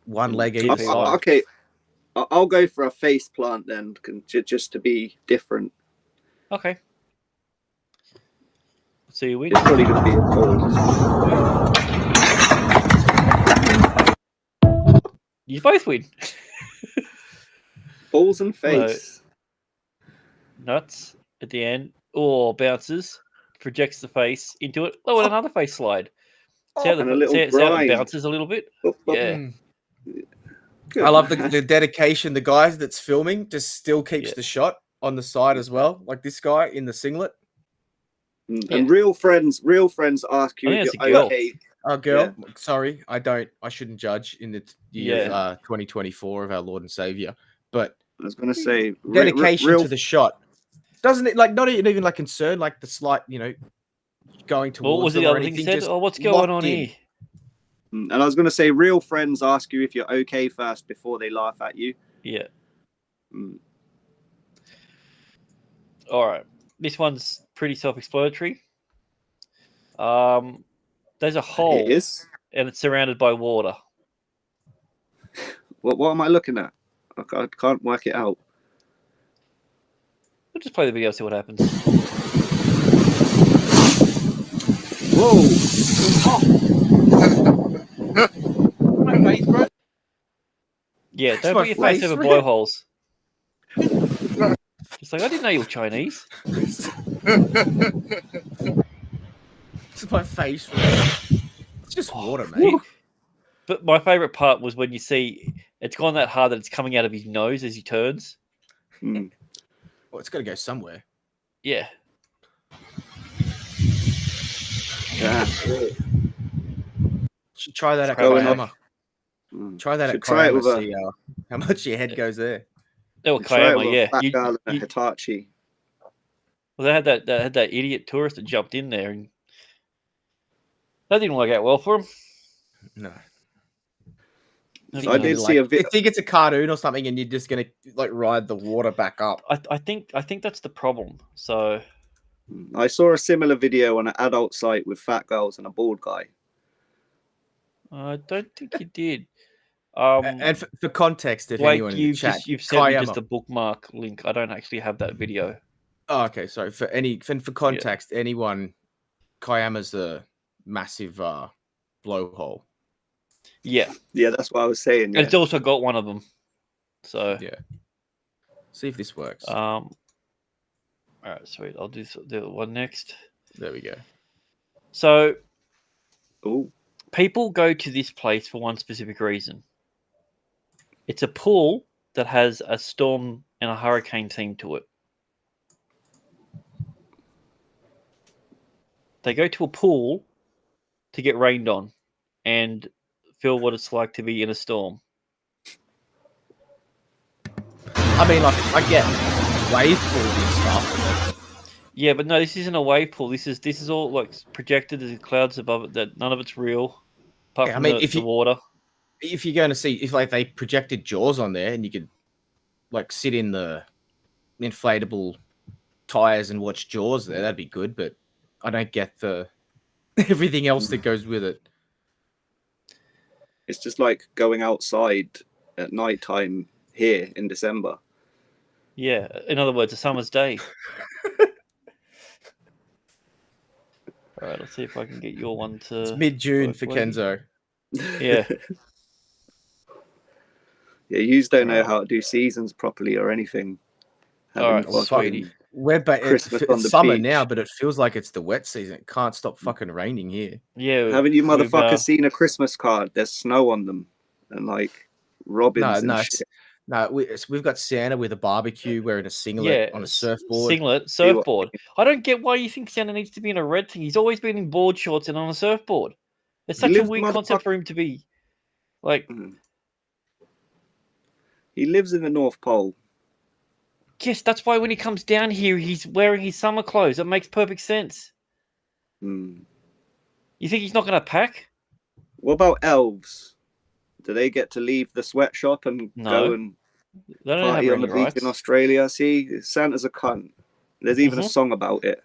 one leg either side. Okay, I'll go for a face plant then, just to be different. Okay. Let's see who wins. It's probably going to be a balls. You both win. Balls and face. Nuts at the end. Or bounces. Projects the face into it. Oh, and another face slide. See how, And a little see how it grind. bounces a little bit? Yeah. Good, I love man. the dedication. The guy that's filming just still keeps the shot on the side as well. Like this guy in the singlet. And real friends ask you I if think you're that's a girl. okay. Oh, girl. Sorry, I shouldn't judge in the year Yeah. 2024 of our Lord and Savior. But I was going to say dedication real to the shot. Doesn't it like not even like concern, like the slight, going towards What was them the or other thing anything, said? just Oh, what's going locked on in. here? And I was going to say, real friends ask you if you're okay first before they laugh at you. Yeah. All right. This one's pretty self-explanatory. There's a hole, It is. and it's surrounded by water. What am I looking at? I can't work it out. We'll just play the video, see what happens. Whoa! My face, bro. Yeah, That's don't my put your face face, over man. blowholes. It's like, I didn't know you were Chinese. It's my face, bro. It's just water, mate. But my favourite part was when you see it's gone that hard that it's coming out of his nose as he turns. Well, it's got to go somewhere. Yeah. Yeah. Should try that at Going Koyama. Try that at Should try it Koyama. with a- See how much your head goes there. They were Try it with Kayama, a yeah. fat girl and a Hitachi. Well, they had that idiot tourist that jumped in there, and that didn't work out well for him. No. I did see a I video. think it's a cartoon or something, and you're just gonna like ride the water back up. I think that's the problem. So I saw a similar video on an adult site with fat girls and a bald guy. I don't think you did. And for context, if Blake, anyone in the chat, you've sent me Koyama. just a bookmark link. I don't actually have that video. Oh, okay. Sorry. For context, anyone, Koyama's a massive blowhole. Yeah. Yeah, that's what I was saying. And Yeah. it's also got one of them. So Yeah. See if this works. all right, sweet. I'll do the one next. There we go. So Ooh. people go to this place for one specific reason. It's a pool that has a storm and a hurricane theme to it. They go to a pool to get rained on and feel what it's like to be in a storm. I mean, like, I get wave pool and stuff. Yeah, but no, this isn't a wave pool. This is all like projected as clouds above it. That none of it's real, apart from the water. If you're going to see, if like they projected Jaws on there, and you could like sit in the inflatable tires and watch Jaws there, that'd be good. But I don't get the everything else that goes with it. It's just like going outside at night time here in December. Yeah, in other words, a summer's day. All right, let's see if I can get your one to... It's mid-June for Kenzo. Yeah. Yeah, you don't know how to do seasons properly or anything. All right, sweetie. It's summer now, but it feels like it's the wet season. It can't stop fucking raining here. Yeah. Haven't you motherfuckers seen a Christmas card? There's snow on them and like robins and shit. No, we've got Santa with a barbecue wearing a singlet on a surfboard. Surfboard. I don't get why you think Santa needs to be in a red thing. He's always been in board shorts and on a surfboard. It's such a weird concept for him to be. Like, he lives in the North Pole. Yes, that's why when he comes down here, he's wearing his summer clothes. It makes perfect sense. You think he's not going to pack? What about elves? Do they get to leave the sweatshop and go and party on the beach in Australia? See, Santa's a cunt. There's even a song about it.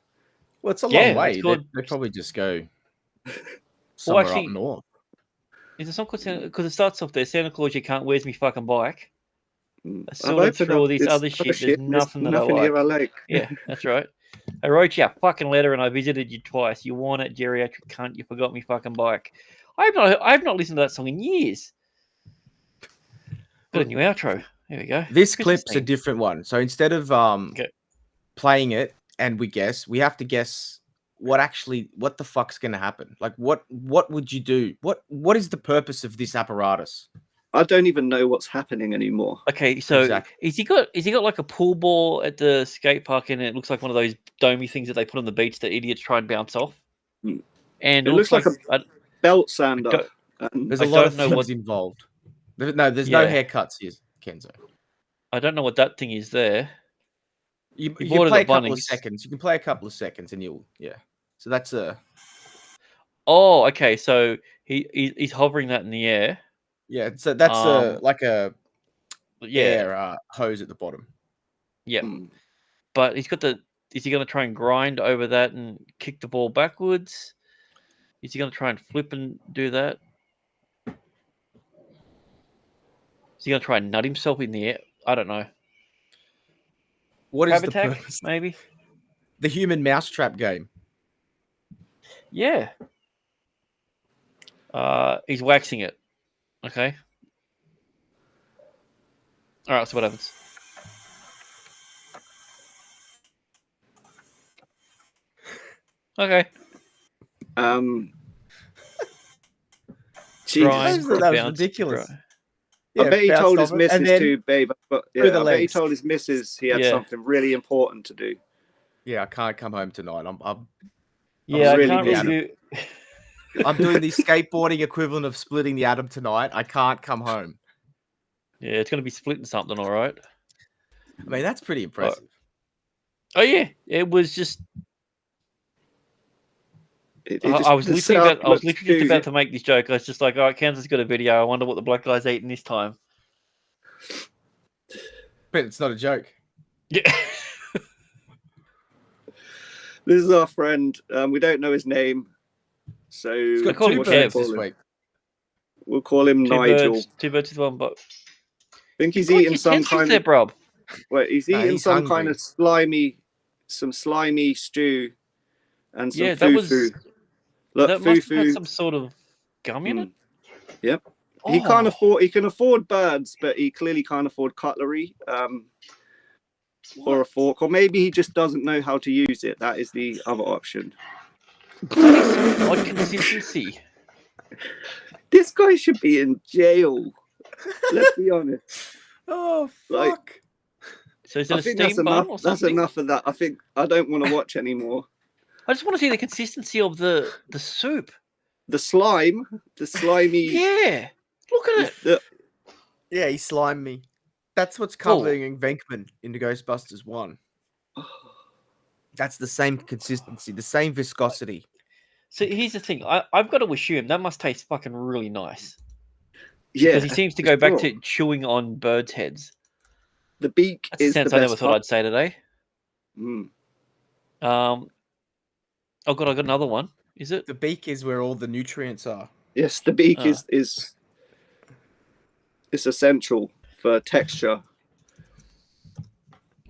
Well, it's a long way. They probably just go somewhere up north. Is a song called Santa? Because it starts off there, Santa Claus, you can't, where's me fucking bike? I sorted through all this other shit. There's nothing that I like. Yeah, that's right. I wrote you a fucking letter and I visited you twice. You want it, geriatric cunt. You forgot me fucking bike. I've not listened to that song in years. Got a new outro. There we go. This clip's a different one. So instead of playing it and we have to guess what the fuck's gonna happen. Like what would you do? What is the purpose of this apparatus? I don't even know what's happening anymore. Okay, so is he got like a pool ball at the skate park and it looks like one of those domey things that they put on the beach that idiots try and bounce off? And it looks like a belt sander. There's a lot of things involved. There's no haircuts here, Kenzo. I don't know what that thing is there. You can play a couple of seconds. You can play a couple of seconds and So that's a... Oh, okay. So he's hovering that in the air. Yeah, so that's like a air hose at the bottom. Yeah, but he's got the. Is he going to try and grind over that and kick the ball backwards? Is he going to try and flip and do that? Is he going to try and nut himself in the air? I don't know. What is the attack, purpose? Maybe the human mousetrap game. Yeah. He's waxing it. Okay. All right. So what happens? Okay. Jesus, that was ridiculous. Yeah, I bet he told his missus too, babe. But I bet he told his missus he had something really important to do. Yeah, I can't come home tonight. I'm really I'm doing the skateboarding equivalent of splitting the atom tonight. I can't come home. Yeah, it's going to be splitting something, all right. I mean, that's pretty impressive. Oh yeah, it was just. I was literally just about to make this joke. I was just like, "All right, Kansas got a video. I wonder what the black guy's eating this time." But it's not a joke. Yeah. This is our friend. We don't know his name. So we'll call him Kev this week. We'll call him Nigel. Two birds with one buck. I think he's eating some kind of. Rob. Wait, he's eating some kind of slimy stew, and some fufu. Look, that must have had some sort of gum in it. Yep. Oh. He can't afford. He can afford birds, but he clearly can't afford cutlery, or a fork, or maybe he just doesn't know how to use it. That is the other option. Odd consistency. This guy should be in jail. Let's be honest. Oh fuck! So is it I think that's enough. That's enough of that. I think I don't want to watch anymore. I just want to see the consistency of the soup. The slimy. Yeah, look at it. Yeah, he slimed me. That's what's covering Venkman in the Ghostbusters 1. That's the same consistency, the same viscosity. So here's the thing. I've got to assume that must taste fucking really nice. Yeah, because he seems to go back to chewing on birds' heads. The beak That's a is sentence the I never best thought part. I'd say today. Oh god, I got another one. Is it? The beak is where all the nutrients are. Yes, the beak is essential for texture.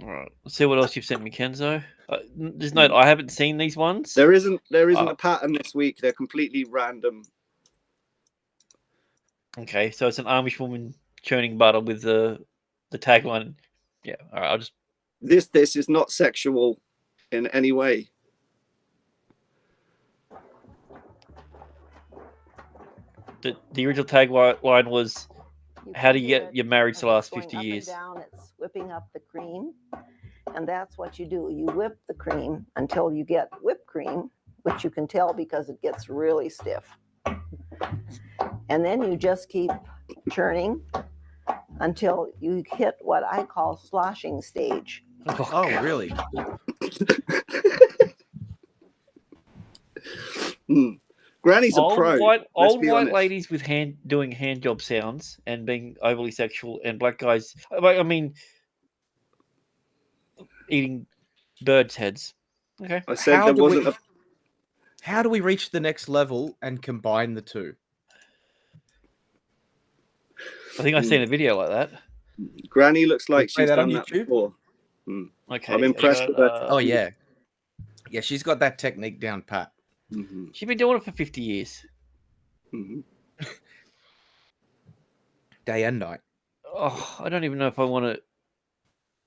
All right. Let's see what else you've sent me, Kenzo. Just note, I haven't seen these ones. There isn't a pattern this week. They're completely random. Okay, so it's an Amish woman churning butter with the tagline. Yeah, all right. I'll just. This is not sexual in any way. The original tagline was, "How do you get your marriage to last 50 years?" Down, it's whipping up the cream, and that's what you do. You whip the cream until you get whipped cream, which you can tell because it gets really stiff. And then you just keep churning until you hit what I call sloshing stage. Oh, really? Granny's a pro. Old white ladies with doing hand job sounds and being overly sexual, and black guys. I mean, eating birds' heads. Okay. I said there wasn't. How do we reach the next level and combine the two? I think I've seen a video like that. Granny looks like she's that done on that YouTube? before. Okay, I'm impressed with that. Oh yeah, yeah, she's got that technique down pat. She's been doing it for 50 years. Day and night. Oh, I don't even know if I want to.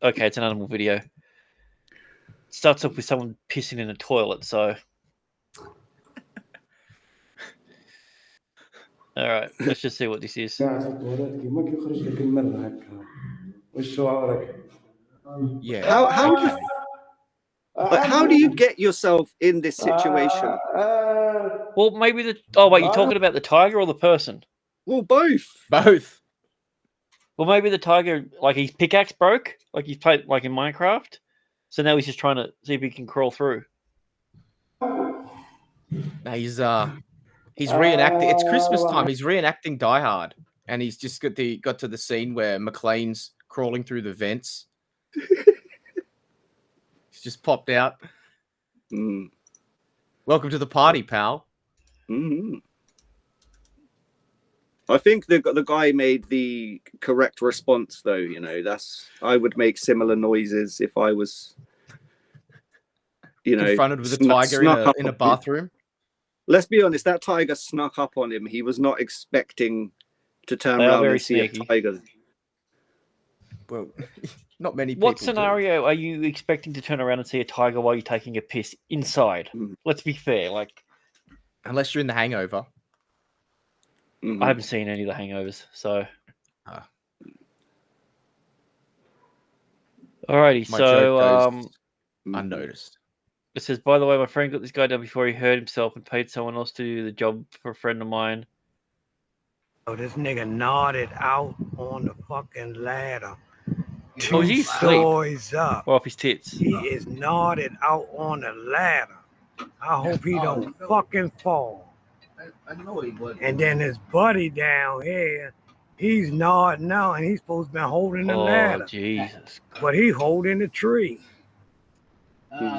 Okay, it's an animal video. It starts off with someone pissing in a toilet, so. All right, let's just see what this is. Yeah. How do you get yourself in this situation? Well, maybe Oh, wait, you're talking about the tiger or the person? Well, both. Both. Well, maybe the tiger, like his pickaxe broke, like he's played like in Minecraft. So now he's just trying to see if he can crawl through. No, he's reenacting. It's Christmas time. He's reenacting Die Hard, and he's just got to the scene where McLean's crawling through the vents. He's just popped out. Welcome to the party, pal. I think the guy made the correct response, though. You know, I would make similar noises if I was, confronted with a tiger in a bathroom. Let's be honest, that tiger snuck up on him. He was not expecting to turn around and see a tiger. Well, not many people. What scenario are you expecting to turn around and see a tiger while you're taking a piss inside? Let's be fair, unless you're in The Hangover. I haven't seen any of the Hangovers, so. Alrighty, My so joke goes unnoticed. It says, by the way, my friend got this guy done before he hurt himself and paid someone else to do the job for a friend of mine. Oh, this nigga nodded out on the fucking ladder. Oh, is he stories up. Or off his tits? He is nodded out on the ladder. I hope he don't fucking fall. I know he would. And then his buddy down here, he's nodding out, and he's supposed to be holding the ladder. Oh, Jesus. But he holding the tree.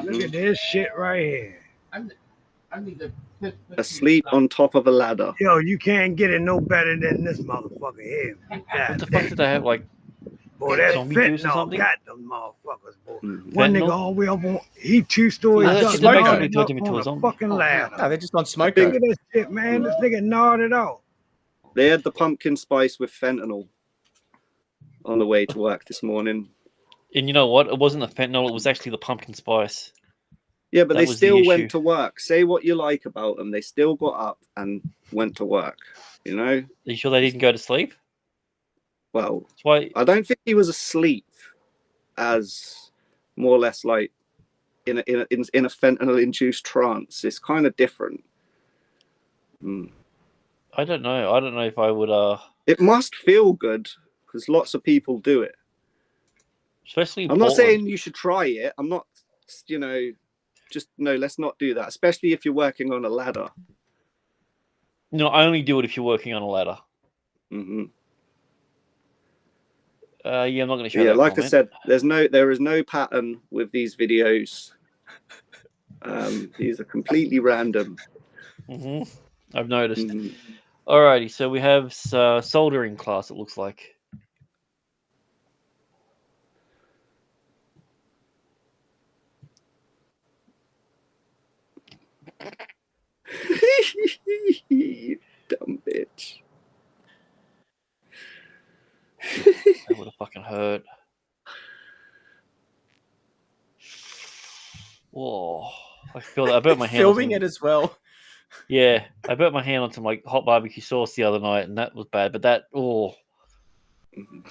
Look at this shit right here. I need to Asleep on top of a ladder. Yo, you can't get it no better than this motherfucker here. What the fuck did they have, boy, that zombie juice or fentanyl something? got them motherfuckers, boy. One nigga Fentanyl? all the way up on, he 2 stories No, that up, shit that makes nodded me turn up him into on a a zombie. fucking ladder. No, they're just on smoke. Look at this shit, man. This nigga nodded out. They had the pumpkin spice with fentanyl on the way to work this morning. And you know what? It wasn't the fentanyl, it was actually the pumpkin spice. Yeah, but That they was the still issue. went to work. Say what you like about them. They still got up and went to work, you know? Are you sure they didn't go to sleep? Well, That's why. I don't think he was asleep, as more or less like in a fentanyl-induced trance. It's kind of different. I don't know. I don't know if I would. It must feel good because lots of people do it. especially in I'm not Portland. saying you should try it. I'm not, just no. Let's not do that. Especially if you're working on a ladder. No, only do it if you're working on a ladder. Mm-hmm. Yeah, I'm not going to show Yeah, that like comment. I said, there is no pattern with these videos. These are completely random. I've noticed. Mhm. Alrighty, so we have soldering class. It looks like. Dumb bitch. That would have fucking hurt. Whoa! I feel that. I burnt my hand. Filming it as well. Yeah, I burnt my hand on some like hot barbecue sauce the other night, and that was bad. But that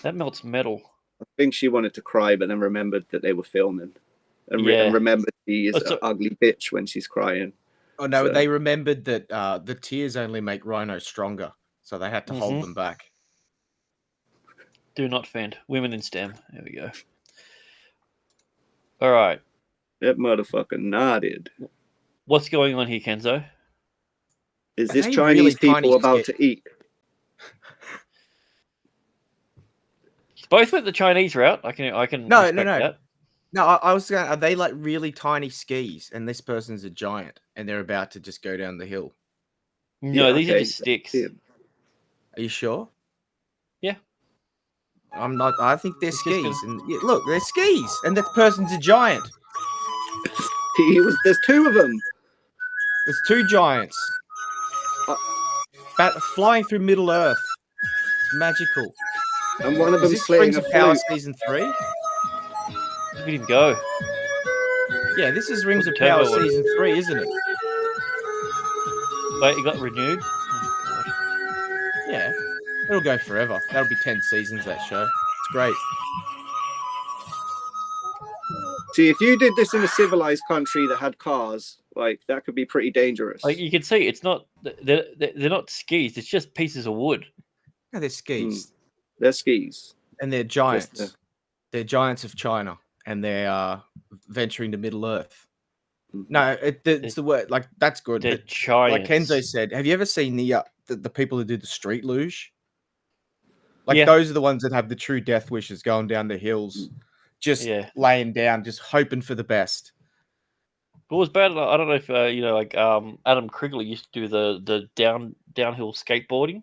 that melts metal. I think she wanted to cry, but then remembered that they were filming, and remembered she is an ugly bitch when she's crying. Oh no, they remembered that the tears only make rhinos stronger, so they had to hold them back. Do not fend. Women in STEM. There we go. All right. That motherfucker nodded. What's going on here, Kenzo? Is this Chinese people about to eat? Both went the Chinese route. I can. No. That. No, I was going. Are they like really tiny skis? And this person's a giant, and they're about to just go down the hill. No, these are just sticks. Are you sure? Yeah. I'm not. I think they're skis. And look, they're skis, and that person's a giant. There's two of them. There's two giants. Flying through Middle Earth. It's magical. And one of them is this playing Rings a of Power flute. season 3? Look at him go. Yeah, this is Rings of Power season 3, isn't it? Wait, it got renewed? Yeah, it'll go forever. That'll be 10 seasons, that show. It's great. See, if you did this in a civilized country that had cars, like that could be pretty dangerous. Like you can see, it's not. They're not skis. It's just pieces of wood. No, they're skis. They're skis. And they're giants. Yes, they're giants of China, and they're venturing to Middle Earth. No, it's the word. Like that's good. They're But giants. like Kenzo said, have you ever seen the people who do the street luge? Like Yeah. those are the ones that have the true death wishes, going down the hills, just laying down, just hoping for the best. What was bad? I don't know if Adam Krigley used to do the downhill skateboarding.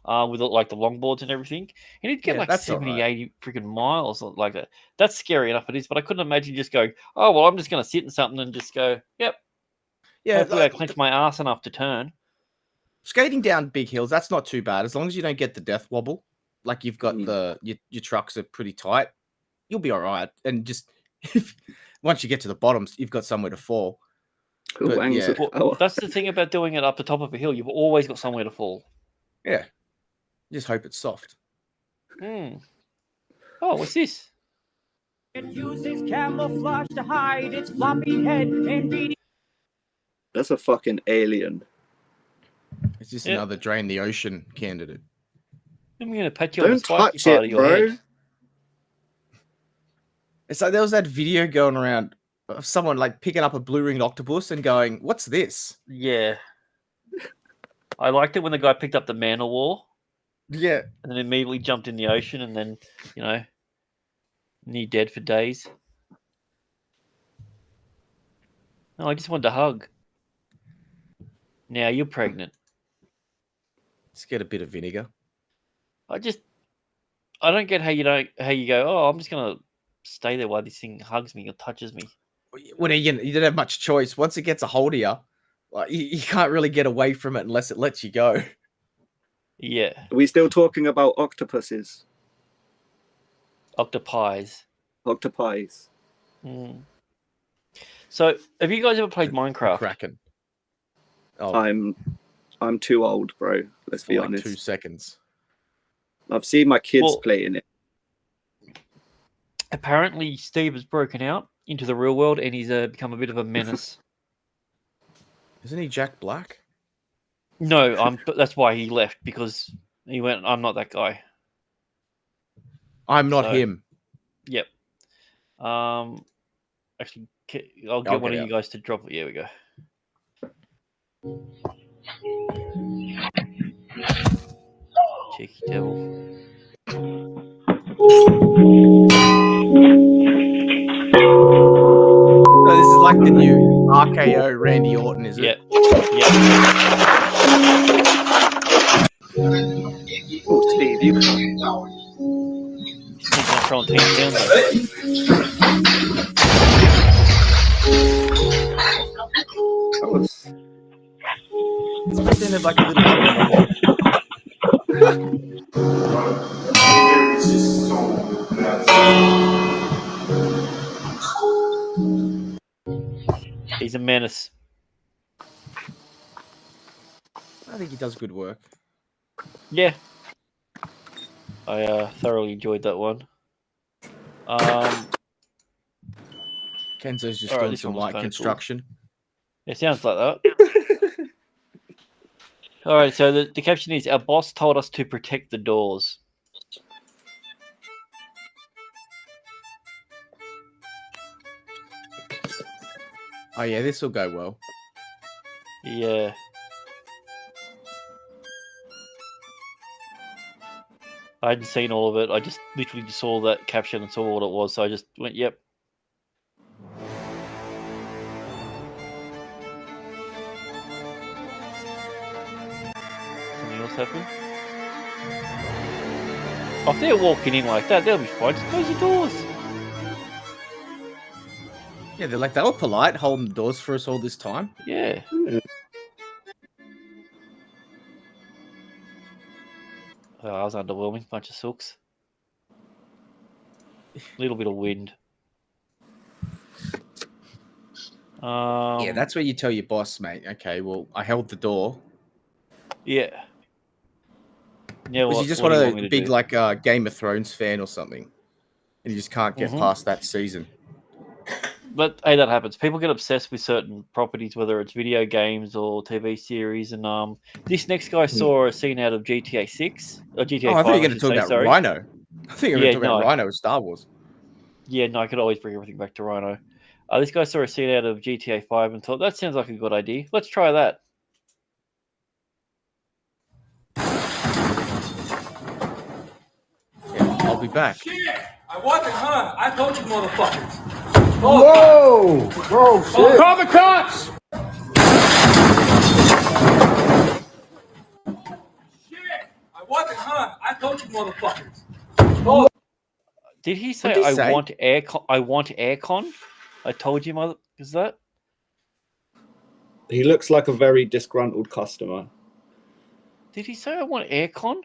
With like the longboards and everything, and he'd get like that's 70, alright. 80 freaking miles like that. That's scary enough it is, but I couldn't imagine just going, oh well, I'm just going to sit in something and just go, yep. Yeah, hopefully I clench my ass enough to turn. Skating down big hills, that's not too bad as long as you don't get the death wobble. Like you've got your trucks are pretty tight, you'll be all right. And just once you get to the bottoms, you've got somewhere to fall. But, Well, that's the thing about doing it up the top of a hill. You've always got somewhere to fall. Yeah. Just hope it's soft. Oh, what's this? It uses camouflage to hide its floppy head and beady. That's a fucking alien. It's just another drain the ocean candidate. I'm going to pat you on the Don't spiky touch part it, of your bro. head. It's like there was that video going around of someone like picking up a blue-ringed octopus and going, "What's this?" Yeah. I liked it when the guy picked up the man o' war. Yeah. And then immediately jumped in the ocean and then, near dead for days. No, I just wanted to hug. Now you're pregnant. Let's get a bit of vinegar. I don't get how you go, oh, I'm just going to stay there while this thing hugs me or touches me. Well, you don't have much choice. Once it gets a hold of you, like, you can't really get away from it unless it lets you go. Yeah. Are we still talking about octopuses? Octopies. Octopies. So, have you guys ever played Minecraft? Kraken. Oh, I'm too old, bro. Let's be like honest. 2 seconds. I've seen my kids playing it. Apparently, Steve has broken out into the real world and he's become a bit of a menace. Isn't he Jack Black? No, that's why he left, because he went, I'm not that guy. I'm not him. Yep. Actually, I'll get one of you guys to drop it. Here we go. Cheeky devil. So this is like the new RKO Randy Orton, is it? Yep. Oh, Steve, you. Control team sound though. That was. It sounded like a little. He's a menace. I think he does good work. Yeah. I thoroughly enjoyed that one. Kenzo's just doing some light construction. Cool. It sounds like that. All right, so the caption is, our boss told us to protect the doors. Oh yeah, this will go well. Yeah. I hadn't seen all of it. I just literally just saw that caption and saw what it was, so I just went, yep. Something else happened? Oh, if they're walking in like that, they'll be fine. Just close your doors. Yeah, they were polite, holding the doors for us all this time. Yeah. Oh, I was underwhelming. Bunch of sooks. Little bit of wind. Yeah, that's where you tell your boss, mate. Okay, well, I held the door. Yeah. Yeah. Was you just one of those big, Game of Thrones fan or something, and you just can't get past that season? But hey, that happens. People get obsessed with certain properties, whether it's video games or TV series. And this next guy saw a scene out of GTA 6 or GTA 5. I thought you were going to talk about Rhino. I think you were going to talk about Rhino of Star Wars. Yeah, no, I could always bring everything back to Rhino. This guy saw a scene out of GTA 5 and thought, that sounds like a good idea. Let's try that. Yeah, I'll be back. Shit! I wasn't, huh? I told you, motherfuckers. Whoa! Bro, shit. Oh, call the cops! Shit! I wasn't, huh? I told you, motherfuckers. Oh. Did he say, I want aircon? I want aircon? I told you, mother. Is that? He looks like a very disgruntled customer. Did he say I want aircon?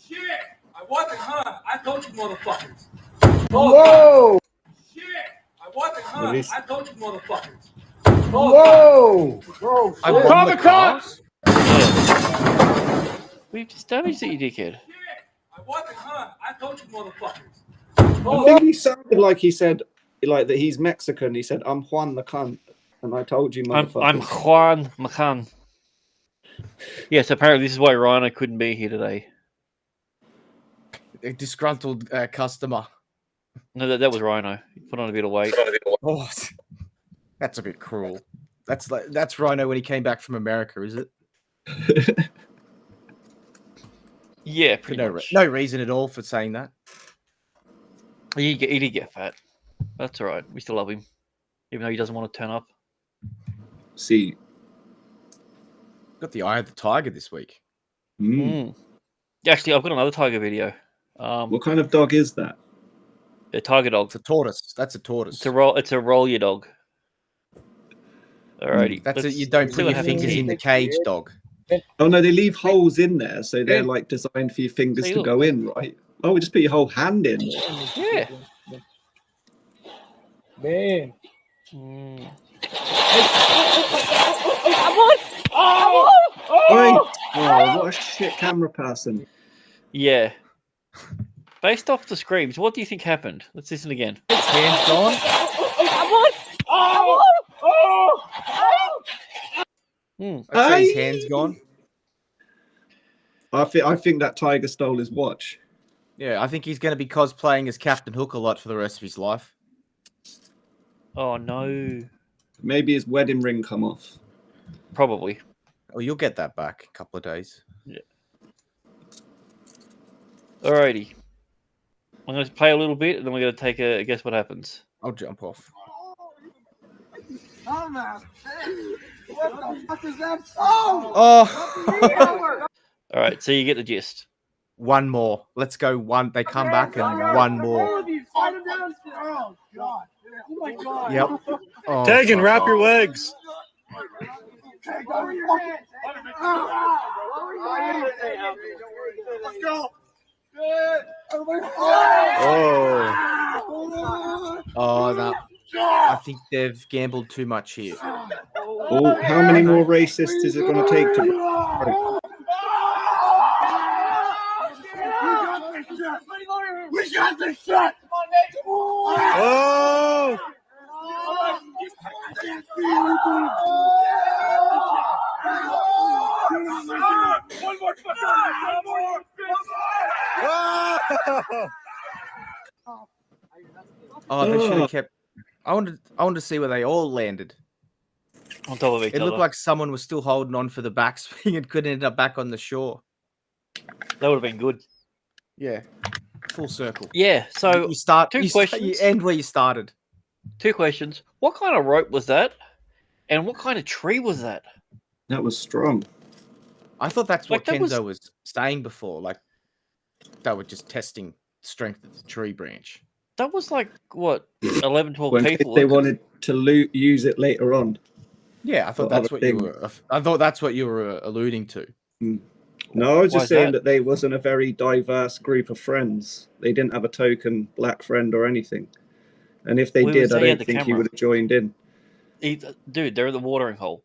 Shit! I wasn't, huh? I told you, motherfuckers. Whoa! Shit! I wasn't, huh? I told you, motherfuckers. Whoa! Bro, shit. Call the cops! Yeah. We've just damaged it, you dickhead. I wasn't, huh? I told you, motherfuckers. I think he sounded like he said, like that he's Mexican. He said, "I'm Juan the cunt," and I told you, motherfuckers. I'm Juan McCann. Yes, apparently this is why Rhino couldn't be here today. A disgruntled customer. No, that was Rhino. He put on a bit of weight. Oh, that's a bit cruel. That's Rhino when he came back from America, is it? Yeah, pretty much. No reason at all for saying that. He did get fat. That's all right. We still love him, even though he doesn't want to turn up. See, got the eye of the tiger this week. Actually, I've got another tiger video. What kind of dog is that? A tiger dog. It's a tortoise. That's a tortoise. It's a roll your dog. Alrighty. That's it. You don't put your fingers in the cage, dog. Oh no, they leave holes in there, so they're like designed for your fingers to go in, right? Oh, we just put your whole hand in. Yeah. Man. Oh, what a shit camera person. Yeah. Based off the screams, what do you think happened? Let's listen again. His hand's gone. I'd say his hand's gone. I think that tiger stole his watch. Yeah, I think he's going to be cosplaying as Captain Hook a lot for the rest of his life. Oh no. Maybe his wedding ring come off. Probably. Oh, you'll get that back in a couple of days. Yeah. Alrighty. I'm going to play a little bit, and then we're going to take a guess what happens. I'll jump off. What the fuck is that? Oh! All right, so you get the gist. One more. Let's go one. They come back and one more. Oh, God. Oh, my God. Yep. Oh, Tegan, wrap your legs. Let's go. Oh, no. I think they've gambled too much here. Oh, how many more racists is it going to take to? We got this shit. Oh! One more. Oh, they should have kept. I wanted to see where they all landed. On top of each It other. looked like someone was still holding on for the backswing and could end up back on the shore. That would have been good. Yeah, full circle. Yeah. So you start. Two You questions. end where you started. Two questions. What kind of rope was that? And what kind of tree was that? That was strong. I thought that's what Like, that Kenzo was saying before. Like, they were just testing strength of the tree branch. That was like, what, 11, 12 When people? they wanted to use it later on. Yeah, I thought For that's other what you things. were. I thought that's what you were alluding to. No, I was Why just is saying that? that they wasn't a very diverse group of friends. They didn't have a token black friend or anything. And if they We would did, I say he had don't the think he camera. would have joined in. Dude, they're in the watering hole.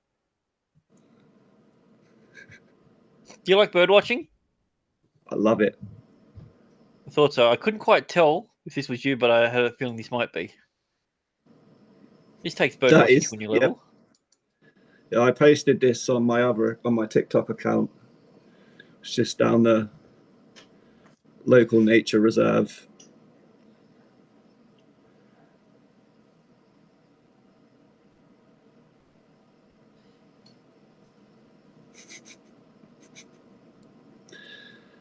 Do you like bird watching? I love it. I thought so. I couldn't quite tell if this was you, but I had a feeling this might be. This takes bird That watching is, to a new yeah. level. Yeah, I posted this on my TikTok account. It's just down the local nature reserve.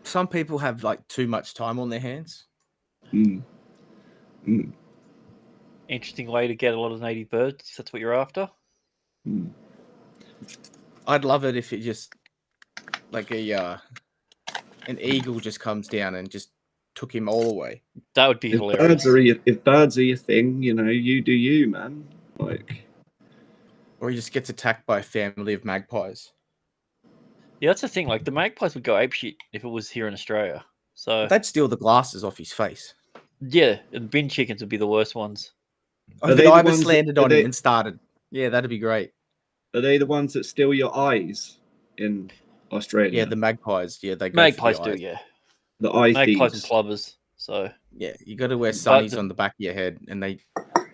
Some people have like too much time on their hands. Interesting way to get a lot of native birds. If that's what you're after. I'd love it if it just like an eagle just comes down and just took him all away. That would be If hilarious. birds are your thing, you know, you do you, man. Like, or he just gets attacked by a family of magpies. Yeah, that's the thing. Like the magpies would go apeshit if it was here in Australia. So They'd steal the glasses off his face. yeah, and bin chickens would be the worst ones. If the ibis landed on him and started. Yeah, that'd be great. Are they the ones that steal your eyes in Australia? Yeah, the magpies. Yeah, they go Magpies for the do, eyes. yeah. The eye Magpies and thieves. plovers. So Yeah, you got to wear sunnies the- on the back of your head, and they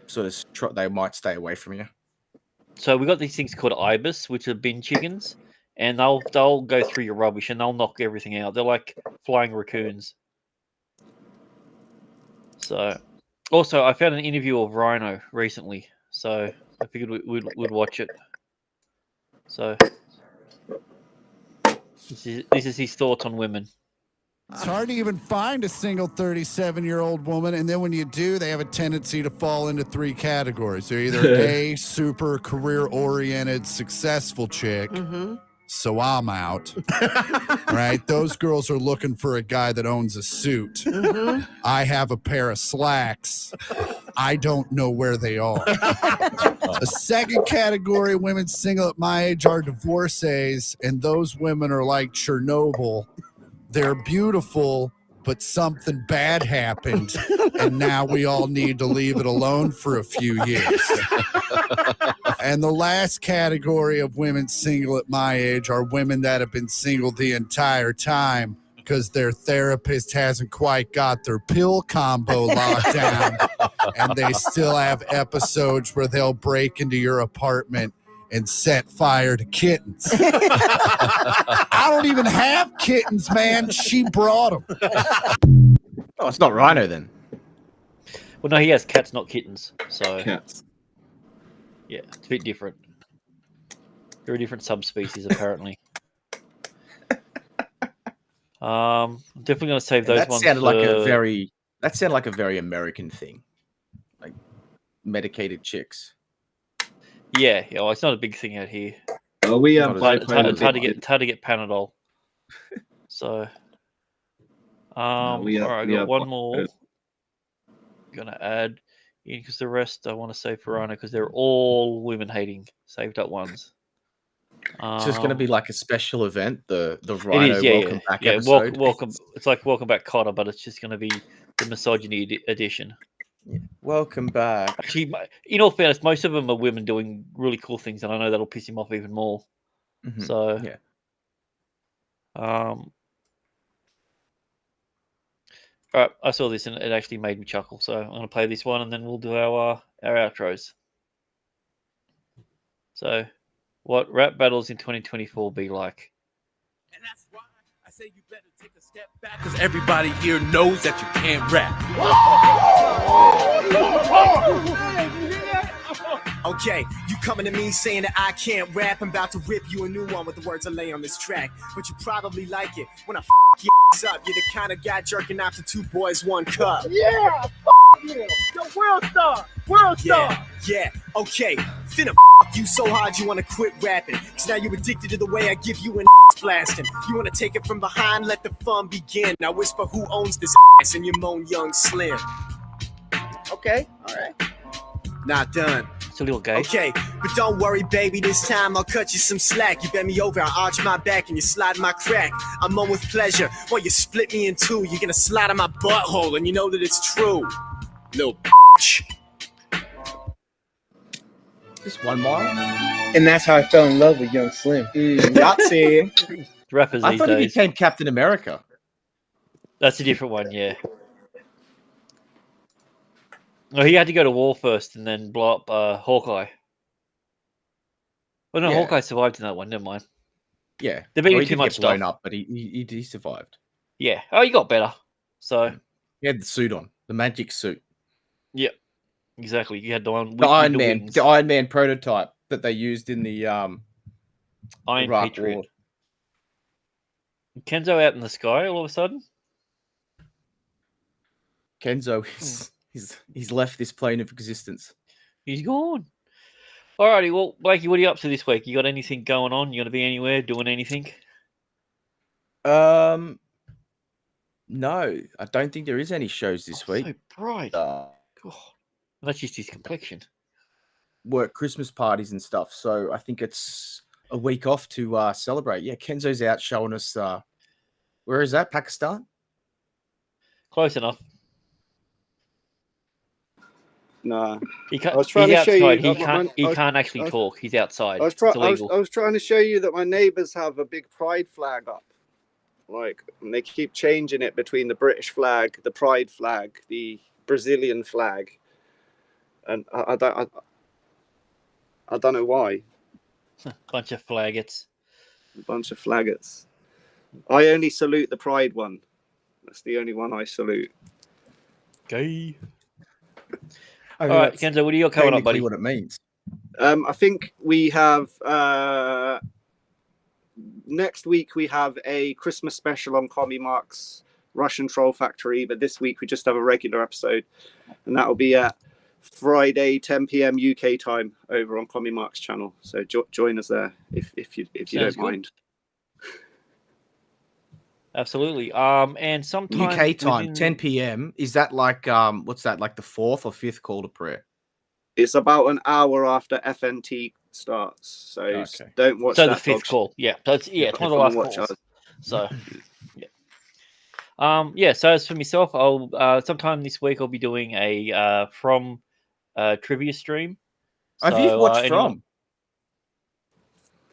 sort of they might stay away from you. So we got these things called ibis, which are bin chickens, and they'll go through your rubbish and they'll knock everything out. They're like flying raccoons. So, also I found an interview of Rhino recently, so I figured we'd watch it. So this is his thoughts on women. It's hard to even find a single 37-year-old woman, and then when you do, they have a tendency to fall into three categories. They're either A, super career-oriented, successful chick, so I'm out, right? Those girls are looking for a guy that owns a suit. I have a pair of slacks. I don't know where they are. A second category of women single at my age are divorcees, and those women are like Chernobyl. They're beautiful, but something bad happened, and now we all need to leave it alone for a few years. And the last category of women single at my age are women that have been single the entire time because their therapist hasn't quite got their pill combo locked down, and they still have episodes where they'll break into your apartment and set fire to kittens. I don't even have kittens, man. She brought them. Oh, it's not Rhino then. Well, no, he has cats, not kittens. So Cats. Yeah, it's a bit different. They're a different subspecies, apparently. Definitely going to save those that ones. Sounded like a very. That sounded like a very American thing, like medicated chicks. Yeah, well, it's not a big thing out here. Oh, we it's hard to get Panadol. So, all right, I got one more. Gonna add in because the rest I want to save for Rhino because they're all women hating saved up ones. So it's going to be like a special event, the It Rhino is, Welcome Back episode. Welcome. It's like Welcome Back Cotter, but it's just going to be the misogyny edition. Yeah. Welcome back. Actually, in all fairness, most of them are women doing really cool things, and I know that'll piss him off even more. Mm-hmm. So, yeah. All right, I saw this and it actually made me chuckle. So I'm going to play this one, and then we'll do our outros. So, what rap battles in 2024 be like? And that's why I say you better take a step back, because everybody here knows that you can't rap. Okay, you coming to me saying that I can't rap. I'm about to rip you a new one with the words I lay on this track. But you probably like it when I your ass up. You're the kind of guy jerking off to 2 boys, 1 cup. Yeah, you. Yo, world star. World star. Yeah, okay. Finna you so hard you wanna quit rapping. Cause now you're addicted to the way I give you an blasting. You wanna take it from behind, let the fun begin. Now whisper who owns this ass and you moan young slim. Okay, alright. Not done. It's a little gay. Okay, but don't worry, baby. This time I'll cut you some slack. You bend me over, I'll arch my back, and you slide my crack. I'm on with pleasure. While you split me in 2, you're gonna slide in my butthole, and you know that it's true. Little bitch. Just 1 mile. And that's how I fell in love with Young Slim. Yahtzee. Rappers I these thought he days. became Captain America. That's a different one, yeah. Well, he had to go to war first and then blow up Hawkeye. Well, no, Yeah. Hawkeye survived in that one. Never mind. Yeah. They're beating he too did much get blown stuff. up, but he survived. Yeah. Oh, he got better. So. He had the suit on, the magic suit. Yeah. Exactly. You had the one with The Iron the Man, wings. the Iron Man prototype that they used in the Iron Iraq Patriot. War. Kenzo out in the sky all of a sudden. Kenzo is he's left this plane of existence. He's gone. Alrighty, well, Blakey, what are you up to this week? You got anything going on? You going to be anywhere doing anything? No, I don't think there is any shows this week. So bright. That's just his complexion. Work Christmas parties and stuff. So I think it's a week off to celebrate. Yeah, Kenzo's out showing us. Where is that? Pakistan? Close enough. Nah. He can't, I was trying he's to show you. outside. He can't actually talk. He's outside. I was, It's illegal. I was trying to show you that my neighbours have a big pride flag up. Like, and they keep changing it between the British flag, the pride flag, the Brazilian flag. And I don't know why. Bunch of faggots. A bunch of flaggers. I only salute the pride one. That's the only one I salute. Gay. I All mean, right, that's Kenzo, what do you got coming up, buddy? What it means. I think we have next week we have a Christmas special on Commie Mark's Russian Troll Factory, but this week we just have a regular episode, and that will be at Friday 10 p.m. UK time over on Commie Mark's channel. So join us there if you don't mind. Absolutely. And sometime UK time, within- 10 p.m. Is that like what's that, like the 4th or 5th call to prayer? It's about an hour after FNT starts, so don't watch So that. the 5th call, yeah. So it's it's one of the last calls. So yeah. So as for myself, I'll sometime this week I'll be doing a From trivia stream. Have you watched From?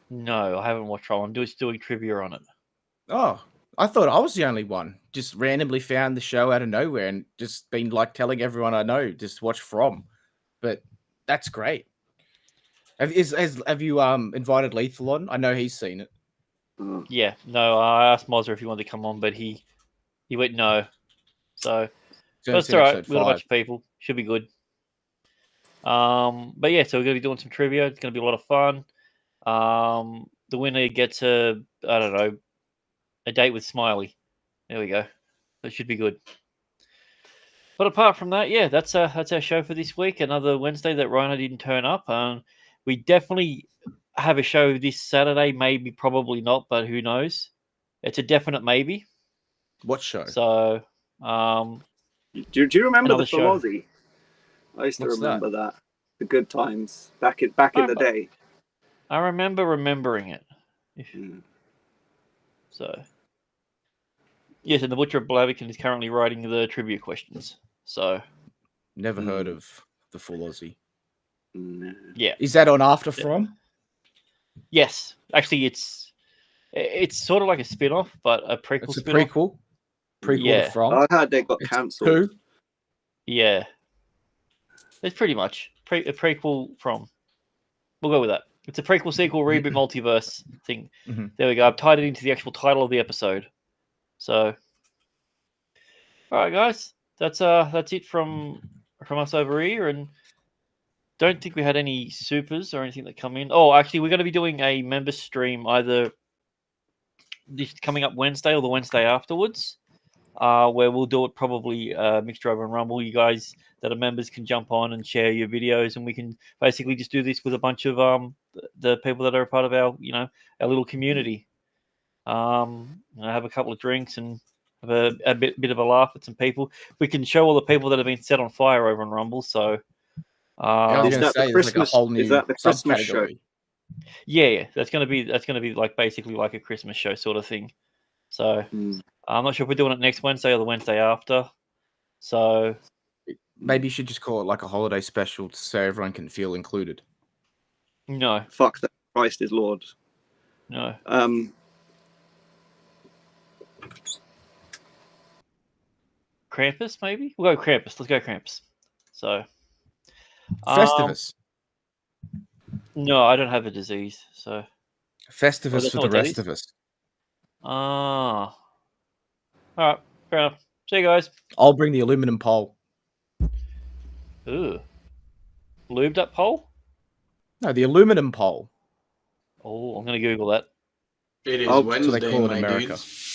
No, I haven't watched From. I'm just doing trivia on it. Oh, I thought I was the only one. Just randomly found the show out of nowhere and just been like telling everyone I know just watch From. But that's great. Have you invited Lethal on? I know he's seen it. Yeah, no, I asked Mozzer if he wanted to come on, but he went no. So That's all right. We've got a bunch of people. Should be good. But yeah, so we're going to be doing some trivia. It's going to be a lot of fun. The winner gets a date with Smiley. There we go. That should be good. But apart from that, yeah, that's our show for this week. Another Wednesday that Rhino didn't turn up. We definitely have a show this Saturday. Maybe, probably not, but who knows? It's a definite maybe. What show? So, do you remember the show. Aussie? I used to remember that. The good times back in the day. I remember remembering it. So, yes, and the Butcher of Blaviken is currently writing the trivia questions. So, never heard of the full Aussie. Yeah, is that on After From? Yes, actually, it's sort of like a spin-off, but a prequel. It's a spin-off. prequel Yeah. to From. I heard they got cancelled. Yeah, it's pretty much a prequel from. We'll go with that. It's a prequel, sequel, reboot, multiverse thing. There we go. I've tied it into the actual title of the episode. So, all right, guys, that's it from us over here, and don't think we had any supers or anything that come in. Oh, actually, we're going to be doing a member stream either this coming up Wednesday or the Wednesday afterwards, where we'll do it probably mixed over and Rumble. You guys that are members can jump on and share your videos, and we can basically just do this with a bunch of the people that are a part of our our little community. Have a couple of drinks and have a bit of a laugh at some people. We can show all the people that have been set on fire over on Rumble. So. Is that the Christmas show? Yeah, that's gonna be like basically like a Christmas show sort of thing. So I'm not sure if we're doing it next Wednesday or the Wednesday after. So maybe you should just call it like a holiday special so everyone can feel included. No, fuck that. Christ is Lord. No. Krampus, maybe we'll go Krampus. Let's go Krampus. So. Festivus. No, I don't have a disease, so Festivus for the rest of us. All right, fair enough. See you guys. I'll bring the aluminum pole. Ooh, lubed up pole? No, the aluminum pole. Oh, I'm gonna Google that. It is That's Wednesday, what they call it in my America. dudes.